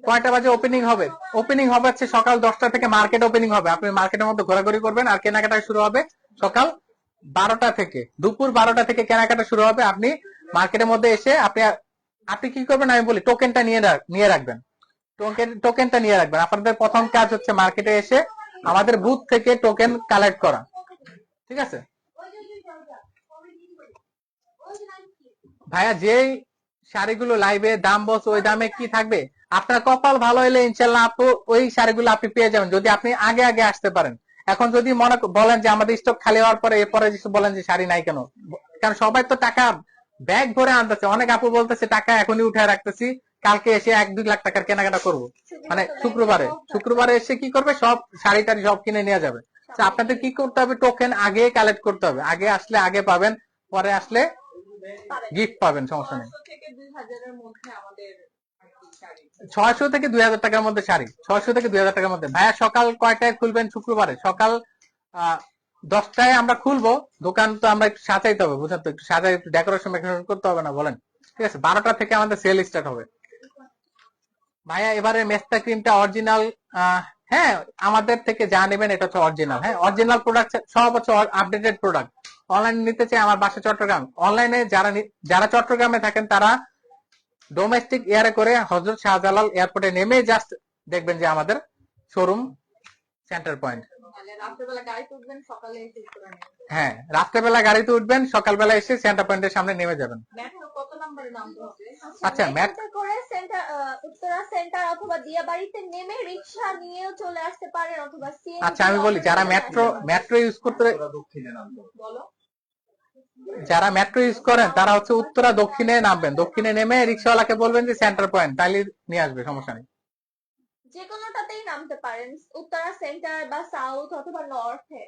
B: কয়টা বাজে ওপেনিং হবে? ওপেনিং হবে হচ্ছে সকাল 10টা থেকে। মার্কেট ওপেনিং হবে, আপনি মার্কেটের মধ্যে ঘোরাঘুরি করবেন। আর কেনাকাটা শুরু হবে সকাল 12টা থেকে, দুপুর 12টা থেকে কেনাকাটা শুরু হবে। আপনি মার্কেটের মধ্যে এসে আপনি কি করবেন আমি বলি, টোকেনটা নিয়ে রাখবেন। টোকেনটা নিয়ে রাখবেন। আপনাদের প্রথম কাজ হচ্ছে মার্কেটে এসে আমাদের বুথ থেকে টোকেন কালেক্ট করা। ঠিক আছে ভাইয়া, যেই শাড়িগুলো লাইভে দাম বলছে ওই দামে কি থাকবে? আপনার কপাল ভালো হলে ইনশাল্লাহ আপু ওই শাড়িগুলো আপনি পেয়ে যাবেন যদি আপনি আগে আসতে পারেন। এখন যদি মনে বলেন যে আমাদের স্টক খালি হওয়ার পরে এরপরে বলেন যে শাড়ি নাই কেন, কারণ সবাই তো টাকা ব্যাগ ভরে আনতেছে। অনেক আপু বলতেছে টাকা এখনই উঠে রাখতেছি, কালকে এসে 1-2 লাখ টাকার কেনাকাটা করবো। মানে শুক্রবারে এসে কি করবে, সব শাড়ি টাড়ি সব কিনে নিয়ে যাবে। আপনাদের কি করতে হবে, টোকেন আগে কালেক্ট করতে হবে। আগে আসলে আগে পাবেন, পরে আসলে গিফট পাবেন, সমস্যা নেই। 600 থেকে 2000 টাকার মধ্যে শাড়ি, 600 থেকে 2000 টাকার মধ্যে। ভাইয়া সকাল কয়টায় খুলবেন শুক্রবারে? সকাল 10টায় আমরা খুলবো। দোকান তো আমরা একটু সাজাইতে হবে, বুঝলেন তো, একটু সাজাই, একটু ডেকোরেশন করতে হবে না বলেন? ঠিক আছে, 12টা থেকে আমাদের সেল স্টার্ট হবে। ভাইয়া এবারে মেস্তা ক্রিমটা অরিজিনাল? হ্যাঁ, আমাদের থেকে যা নেবেন এটা হচ্ছে অরিজিনাল। হ্যাঁ, অরিজিনাল প্রোডাক্ট সব হচ্ছে আপডেটেড প্রোডাক্ট। অনলাইনে নিতে চাই, আমার বাসা চট্টগ্রাম। অনলাইনে যারা চট্টগ্রামে থাকেন তারা ডোমেস্টিক এয়ারে করে হযরত শাহজালাল এয়ারপোর্টে নেমে জাস্ট দেখবেন যে আমাদের শোরুম সেন্টার পয়েন্ট।
C: তাহলে রাত্রেবেলা গাড়িতে উঠবেন, সকালে এসে উত্তরা নেবেন।
B: হ্যাঁ, রাত্রেবেলা গাড়িতে উঠবেন, সকালবেলা এসে সেন্টার পয়েন্টের সামনে নেমে যাবেন।
C: মেট্রো কত নম্বরে নামতে হবে?
B: আচ্ছা,
C: মেট্রোতে করে সেন্টার উত্তরা সেন্টার অথবা দিয়াবাড়িতে নেমে রিকশা নিয়েও চলে আসতে পারেন, অথবা সিএনজি।
B: আচ্ছা, আমি বলি যারা মেট্রো ইউজ করতে,
E: ওরা দক্ষিণে নামতে হবে।
C: বলো।
B: যারা মেট্রো ইউজ করেন তারা হচ্ছে উত্তরা দক্ষিণে নামবেন, দক্ষিণে নেমে রিক্সাওয়ালাকে বলবেন যে সেন্টার পয়েন্ট, তাইলে নিয়ে আসবে, সমস্যা নেই।
C: যে কোনোটাতেই নামতে পারেন, উত্তরা সেন্টার বা সাউথ অথবা নর্থে,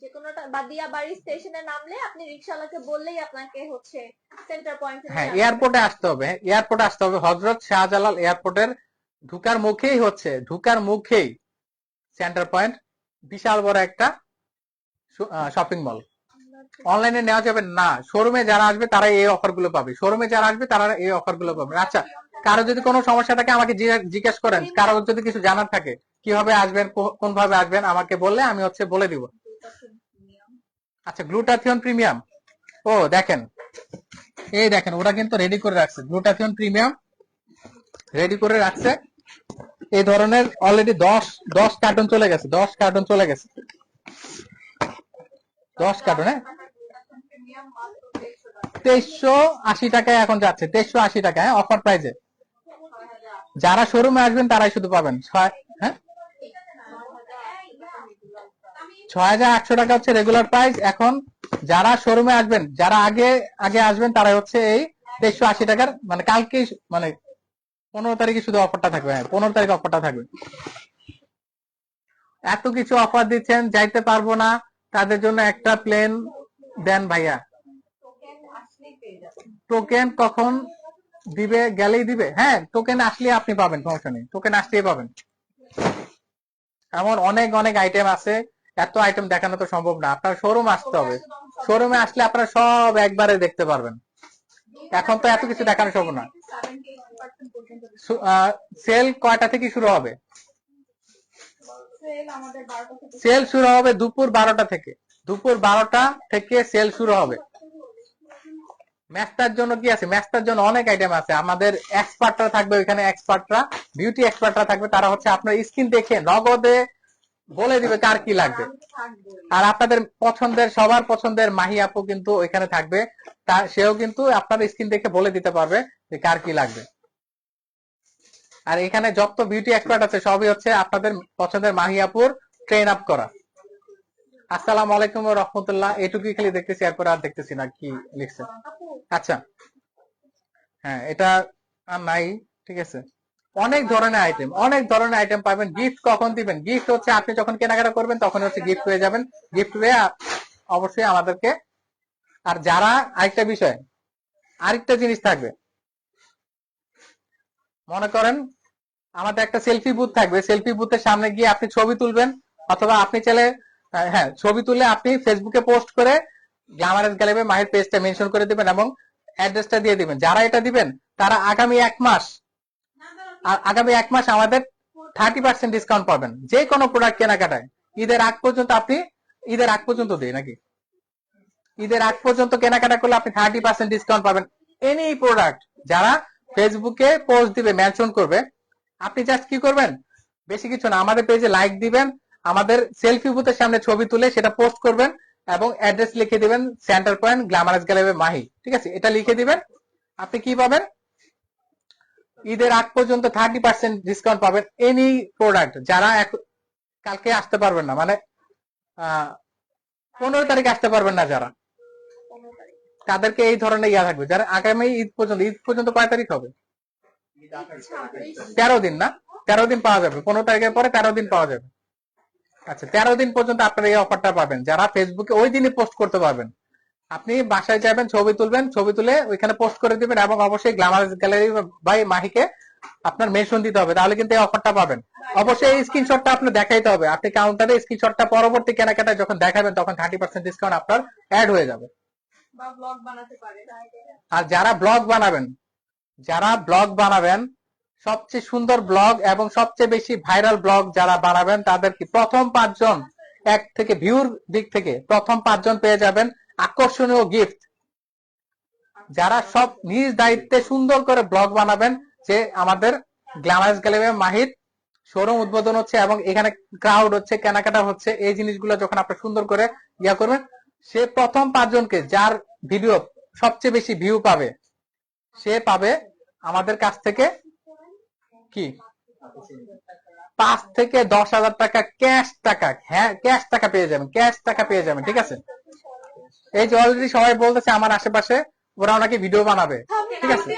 C: যে কোনোটা, বা দিয়াবাড়ি স্টেশনে নামলে আপনি রিকশাওয়ালাকে বললেই আপনাকে হচ্ছে সেন্টার পয়েন্টে
B: হ্যাঁ,
C: নিয়ে আসবে।
B: এয়ারপোর্টে আসতে হবে, এয়ারপোর্টে আসতে হবে। হযরত শাহজালাল এয়ারপোর্টের ঢুকার মুখেই সেন্টার পয়েন্ট, বিশাল বড় একটা শপিং মল। অনলাইনে নেওয়া যাবে না, শোরুমে যারা আসবে তারা এই অফার গুলো পাবে, শোরুমে যারা আসবে তারা এই অফার গুলো পাবে। আচ্ছা, কারো যদি কোনো সমস্যা থাকে আমাকে জিজ্ঞেস করেন, কারো যদি কিছু জানার থাকে কিভাবে আসবেন, কোন ভাবে আসবেন, আমাকে বললে আমি হচ্ছে বলে দিব। আচ্ছা, গ্লুটাথিয়ন প্রিমিয়াম, ও দেখেন, এই দেখেন ওরা কিন্তু রেডি করে রাখছে, গ্লুটাথিয়ন প্রিমিয়াম রেডি করে রাখছে। এই ধরনের অলরেডি 10 কার্টন চলে গেছে, 10 কার্টন চলে গেছে, 10 কার্টন। হ্যাঁ, 2380 টাকায় এখন যাচ্ছে, 2380 টাকা, হ্যাঁ, অফার প্রাইজে। যারা শোরুমে আসবেন তারাই শুধু পাবেন। হ্যাঁ, 6800 টাকা হচ্ছে রেগুলার প্রাইস। এখন যারা শোরুমে আসবেন, যারা আগে আসবেন তারা হচ্ছে এই 2380 টাকার, মানে কালকে, মানে 15 তারিখে শুধু অফারটা থাকবে। হ্যাঁ, 15 তারিখ অফারটা থাকবে। এত কিছু অফার দিচ্ছেন, যাইতে পারবো না, তাদের জন্য একটা প্লেন দেন ভাইয়া। টোকেন কখন দিবে? গেলেই দিবে। হ্যাঁ, টোকেন আসলে আপনি পাবেন, সমস্যা নেই, টোকেন আসলেই পাবেন। এমন অনেক অনেক আইটেম আছে, এত আইটেম দেখানো তো সম্ভব না, আপনার শোরুম আসতে হবে, শোরুমে আসলে আপনারা সব একবারে দেখতে পারবেন। এখন তো এত কিছু দেখানো সম্ভব না। সেল কয়টা থেকে শুরু হবে? সেল শুরু হবে দুপুর 12টা থেকে, দুপুর 12টা থেকে সেল শুরু হবে। ম্যাচটার জন্য কি আছে? ম্যাচটার জন্য অনেক আইটেম আছে, আমাদের এক্সপার্টরা থাকবে ওইখানে, এক্সপার্টরা, বিউটি এক্সপার্টরা থাকবে, তারা হচ্ছে আপনার স্কিন দেখে নগদে বলে দিবে কার কি লাগবে। আর আপনাদের পছন্দের, সবার পছন্দের মাহি আপু কিন্তু ওইখানে থাকবে, সেও কিন্তু আপনার স্কিন দেখে বলে দিতে পারবে যে কার কি লাগবে। আর এখানে যত বিউটি এক্সপার্ট আছে সবই হচ্ছে আপনাদের পছন্দের মাহি আপুর ট্রেন আপ করা। আসসালামু আলাইকুম ওয়া রাহমাতুল্লাহ, এটুকুই খালি দেখতেছি, এরপর আর দেখতেছি না কি লিখছে। আচ্ছা, হ্যাঁ, এটা আর নাই, ঠিক আছে। অনেক ধরনের আইটেম পাবেন। গিফট কখন দিবেন? গিফট হচ্ছে আপনি যখন কেনাকাটা করবেন তখন হচ্ছে গিফট পেয়ে যাবেন, গিফট পেয়ে অবশ্যই আমাদেরকে। আর যারা, আরেকটা জিনিস থাকবে, মনে করেন আমাদের একটা সেলফি বুথ থাকবে, সেলফি বুথের সামনে গিয়ে আপনি ছবি তুলবেন, অথবা আপনি চাইলে, হ্যাঁ, ছবি তুলে আপনি ফেসবুকে পোস্ট করে গ্ল্যামারাস গ্যালারি মাহির পেজটা মেনশন করে দিবেন এবং অ্যাড্রেসটা দিয়ে দিবেন। যারা এটা দিবেন তারা আগামী এক মাস আমাদের 30% ডিসকাউন্ট পাবেন যে কোনো প্রোডাক্ট কেনাকাটায়। ঈদের আগ পর্যন্ত দিই নাকি, ঈদের আগ পর্যন্ত কেনাকাটা করলে আপনি 30% ডিসকাউন্ট পাবেন এনি প্রোডাক্ট। যারা ফেসবুকে পোস্ট দিবে, মেনশন করবে, আপনি জাস্ট কি করবেন, বেশি কিছু না, আমাদের পেজে লাইক দিবেন, আমাদের সেলফি বুথের সামনে ছবি তুলে সেটা পোস্ট করবেন এবং অ্যাড্রেস লিখে দিবেন centre point glamorous gallery Mahi, ঠিক আছে, এটা লিখে দিবেন। আপনি কি পাবেন? ঈদের আগ পর্যন্ত 30% ডিসকাউন্ট পাবেন এনি প্রোডাক্ট। যারা কালকে আসতে পারবেন না, মানে 15 তারিখ আসতে পারবেন না যারা, তাদেরকে এই ধরনের ইয়া থাকবে। যারা আগামী ঈদ পর্যন্ত কয় তারিখ হবে? 13 দিন না, 13 দিন পাওয়া যাবে, 15 তারিখের পরে 13 দিন পাওয়া যাবে। আচ্ছা, 13 দিন পর্যন্ত আপনারা এই অফারটা পাবেন, যারা ফেসবুকে ওই দিনই পোস্ট করতে পারবেন। আপনি বাসায় যাবেন, ছবি তুলবেন, ছবি তুলে ওইখানে পোস্ট করে দিবেন এবং অবশ্যই গ্ল্যামারাস গ্যালারি বাই মাহিকে আপনার মেনশন দিতে হবে, তাহলে কিন্তু এই অফারটা পাবেন। অবশ্যই এই স্ক্রিনশটটা আপনার দেখাইতে হবে, আপনি কাউন্টারে স্ক্রিনশটটা পরবর্তী কেনাকাটায় যখন দেখাবেন তখন 30% ডিসকাউন্ট আপনার অ্যাড হয়ে যাবে। আর যারা ব্লগ বানাবেন, সবচেয়ে সুন্দর ব্লগ এবং সবচেয়ে বেশি ভাইরাল ব্লগ যারা বানাবেন, তাদের কি প্রথম 5 জন, এক থেকে ভিউর দিক থেকে প্রথম 5 জন পেয়ে যাবেন আকর্ষণীয় গিফট। যারা সব নিজ দায়িত্বে সুন্দর করে ব্লগ বানাবেন, যে আমাদের গ্ল্যামারাস গ্যালারি মাহির শোরুম উদ্বোধন হচ্ছে এবং এখানে ক্রাউড হচ্ছে, কেনাকাটা হচ্ছে, এই জিনিসগুলো যখন আপনি সুন্দর করে ইয়া করবেন, সে প্রথম 5 জনকে যার ভিডিও সবচেয়ে বেশি ভিউ পাবে সে পাবে আমাদের কাছ থেকে কি 5 থেকে 10,000 টাকা ক্যাশ টাকা, হ্যাঁ ক্যাশ টাকা পেয়ে যাবেন, ক্যাশ টাকা পেয়ে যাবেন। ঠিক আছে, এই যে অলরেডি সবাই বলতেছে আমার আশেপাশে ওরা নাকি ভিডিও বানাবে। ঠিক আছে,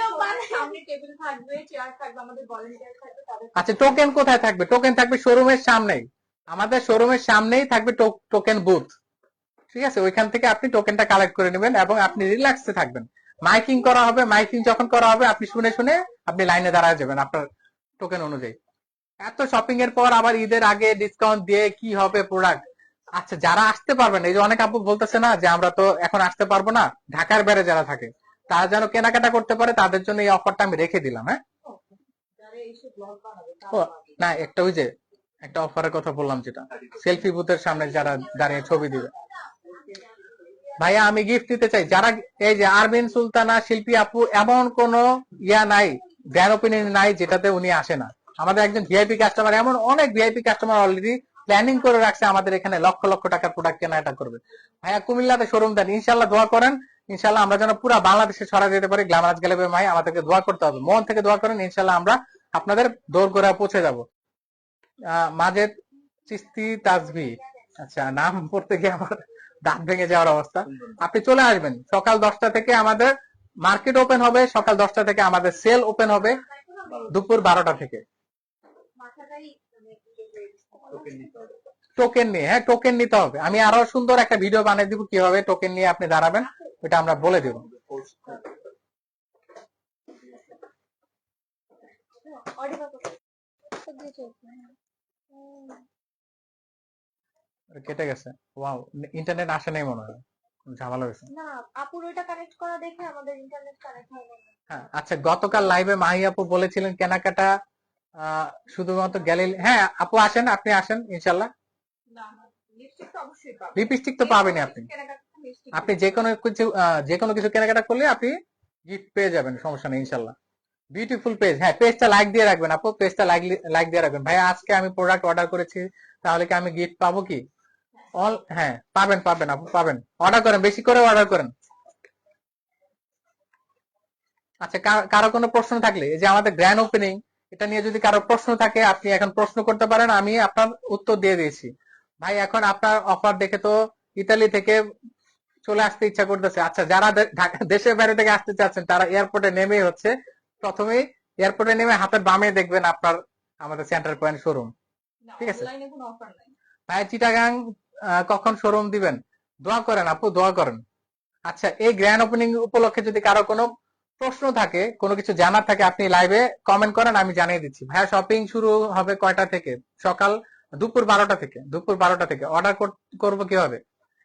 C: সামনে টেবিল থাকবে, চেয়ার থাকবে, আমাদের ভলান্টিয়ার থাকবে, তাদের
B: আচ্ছা টোকেন কোথায় থাকবে? টোকেন থাকবে শোরুমের সামনেই, আমাদের শোরুমের সামনেই থাকবে টোকেন বুথ। ঠিক আছে, ওইখান থেকে আপনি টোকেনটা কালেক্ট করে নেবেন এবং আপনি রিল্যাক্সে থাকবেন। মাইকিং করা হবে, মাইকিং যখন করা হবে আপনি শুনে শুনে আপনি লাইনে দাঁড়ায় যাবেন আপনার টোকেন অনুযায়ী। এত শপিং এর পর আবার ঈদের আগে ডিসকাউন্ট দিয়ে কি হবে প্রোডাক্ট। আচ্ছা যারা আসতে পারবেন, এই যে অনেক আপু বলতেছে না যে আমরা তো এখন আসতে পারবো না, ঢাকার বাইরে যারা থাকে তারা যেন কেনাকাটা করতে পারে, তাদের জন্য এই অফারটা আমি রেখে দিলাম। হ্যাঁ, ও না, একটা ওই যে একটা অফারের কথা বললাম যেটা সেলফি বুথের সামনে যারা দাঁড়িয়ে ছবি দিবে। ভাইয়া আমি গিফট দিতে চাই, যারা এই যে আরবিন সুলতানা শিল্পী আপু, এমন কোন ইয়া নাই, গ্র্যান্ড ওপেনিং নাই যেটাতে উনি আসে না। আমাদের একজন ভিআইপি কাস্টমার, এমন অনেক ভিআইপি কাস্টমার অলরেডি প্ল্যানিং করে রাখছে আমাদের এখানে লক্ষ লক্ষ টাকার প্রোডাক্ট কেনাকাটা করবে। ভাইয়া কুমিল্লাতে শোরুম দেন, ইনশাল্লাহ দোয়া করেন, ইনশাল্লাহ আমরা যেন পুরো বাংলাদেশে ছড়া যেতে পারি। গ্ল্যামারাস গ্যালারি ভাই আমাদেরকে দোয়া করতে হবে, মন থেকে দোয়া করেন, ইনশাল্লাহ আমরা আপনাদের দৌড় করে পৌঁছে যাব। মাজেদ চিস্তি তাজভি, আচ্ছা নাম পড়তে গিয়ে আমার দাঁত ভেঙে যাওয়ার অবস্থা। আপনি চলে আসবেন সকাল 10টা থেকে, আমাদের মার্কেট ওপেন হবে সকাল 10টা থেকে, আমাদের সেল ওপেন হবে দুপুর 12টা থেকে।
C: মাথাটাই
E: টোকেন নিতে হবে।
B: টোকেন নিয়ে, হ্যাঁ টোকেন নিতে হবে। আমি আরো সুন্দর একটা ভিডিও বানিয়ে দিব কিভাবে টোকেন নিয়ে আপনি দাঁড়াবেন, ওটা আমরা বলে দিব।
C: অডিও দিয়ে চলছে।
B: কেটে গেছে, ওয়াও, ইন্টারনেট আসে নাই মনে হয়, ঝামেলা হয়েছে।
C: না, আপুর ওইটা কানেক্ট করা দেখে আমাদের ইন্টারনেট কানেক্ট হয় না।
B: হ্যাঁ আচ্ছা, গতকাল লাইভে মাহি আপু বলেছিলেন কেনাকাটা শুধুমাত্র গ্যালি, হ্যাঁ আপু আসেন, আপনি আসেন ইনশাল্লাহ।
C: না লিপস্টিক তো অবশ্যই পাবো,
B: লিপস্টিক তো পাবেনই আপনি,
C: কেনাকাটা লিপস্টিক
B: আপনি যে কোনো কিছু কেনাকাটা করলে আপনি গিফট পেয়ে যাবেন, সমস্যা নেই ইনশাল্লাহ। বিউটিফুল পেজ, হ্যাঁ পেজটা লাইক দিয়ে রাখবেন আপু, পেজটা লাইক দিয়ে রাখবেন। ভাই আজকে আমি প্রোডাক্ট অর্ডার করেছি, তাহলে কি আমি গিফট পাবো কি? অল হ্যাঁ পাবেন পাবেন আপু পাবেন, অর্ডার করেন, বেশি করে অর্ডার করেন। আচ্ছা কারো কোনো প্রশ্ন থাকলে, এই যে আমাদের গ্র্যান্ড ওপেনিং, এটা নিয়ে যদি কারো প্রশ্ন থাকে আপনি এখন প্রশ্ন করতে পারেন, আমি আপনার উত্তর দিয়ে দিয়েছি। ভাই এখন আপনার অফার দেখে তো ইতালি থেকে চলে আসতে ইচ্ছা করতেছে। আচ্ছা যারা দেশের বাইরে থেকে আসতে চাচ্ছেন তারা এয়ারপোর্টে নেমে হচ্ছে প্রথমেই এয়ারপোর্টে নেমে হাতের বামে দেখবেন আপনার আমাদের সেন্টার পয়েন্ট শোরুম। ঠিক আছে
C: অনলাইনে কোনো অফার নাই।
B: ভাই চিটাগাং কখন শোরুম দিবেন? দোয়া করেন আপু, দোয়া করেন। আচ্ছা এই গ্র্যান্ড ওপেনিং উপলক্ষে যদি কারো কোনো প্রশ্ন থাকে, কোনো কিছু জানার থাকে, আপনি লাইভে কমেন্ট করেন, আমি জানিয়ে দিচ্ছি। ভাইয়া শপিং শুরু হবে কয়টা থেকে? সকাল দুপুর 12টা থেকে, দুপুর 12টা থেকে। অর্ডার করবো কিভাবে?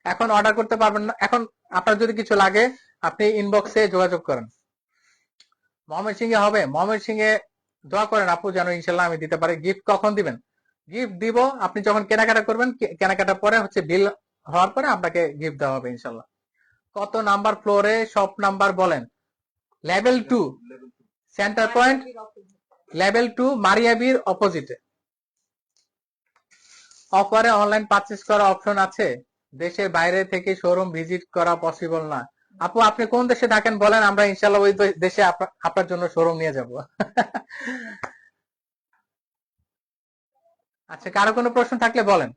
B: এখন অর্ডার করতে পারবেন না, এখন আপনার যদি কিছু লাগে আপনি ইনবক্সে যোগাযোগ করেন। ময়মনসিংহ এ হবে, ময়মনসিংহ এ দোয়া করেন আপু যেন ইনশাল্লাহ আমি দিতে পারি। গিফট কখন দিবেন? গিফট দিব আপনি যখন কেনাকাটা করবেন, কেনাকাটা পরে হচ্ছে বিল হওয়ার পরে আপনাকে গিফট দেওয়া হবে ইনশাল্লাহ। কত নাম্বার ফ্লোরে শপ নাম্বার বলেন? লেভেল 2 সেন্টার পয়েন্ট, লেভেল 2 মারিয়াবির অপোজিটে। অফারে অনলাইন পারচেজ করা অপশন আছে, দেশের বাইরে থেকে শোরুম ভিজিট করা পসিবল না। আপু আপনি কোন দেশে থাকেন বলেন, আমরা ইনশাল্লাহ ওই দেশে আপনার জন্য শোরুম নিয়ে যাব। আচ্ছা কারো কোনো প্রশ্ন থাকলে বলেন।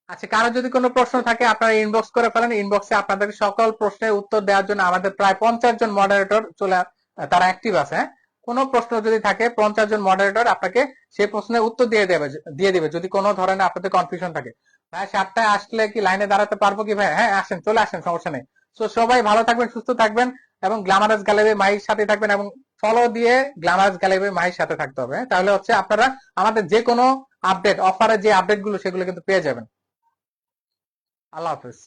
B: আচ্ছা কারো যদি কোনো প্রশ্ন থাকে আপনারা ইনবক্স করে ফেলেন, ইনবক্সে আপনাদের সকল প্রশ্নের উত্তর দেওয়ার জন্য আমাদের প্রায় 50 জন মডারেটর তারা অ্যাক্টিভ আছে। হ্যাঁ কোনো প্রশ্ন যদি থাকে 50 জন মডারেটর আপনাকে সেই প্রশ্নের উত্তর দিয়ে দিবে যদি কোনো ধরনের আপনাদের কনফিউশন থাকে। ভাই 7টায় আসলে কি লাইনে দাঁড়াতে পারবো কি ভাই? হ্যাঁ আসেন, চলে আসেন, সমস্যা নেই। তো সবাই ভালো থাকবেন, সুস্থ থাকবেন এবং গ্ল্যামারাস গ্যালারি মাহির সাথে থাকবেন এবং ফলো দিয়ে গ্ল্যামারাস গ্যালারি মাহির সাথে থাকতে হবে। তাহলে হচ্ছে আপনারা আমাদের যে কোনো আপডেট, অফারের যে আপডেট গুলো সেগুলো কিন্তু পেয়ে যাবেন। আল্লাহ হাফেজ।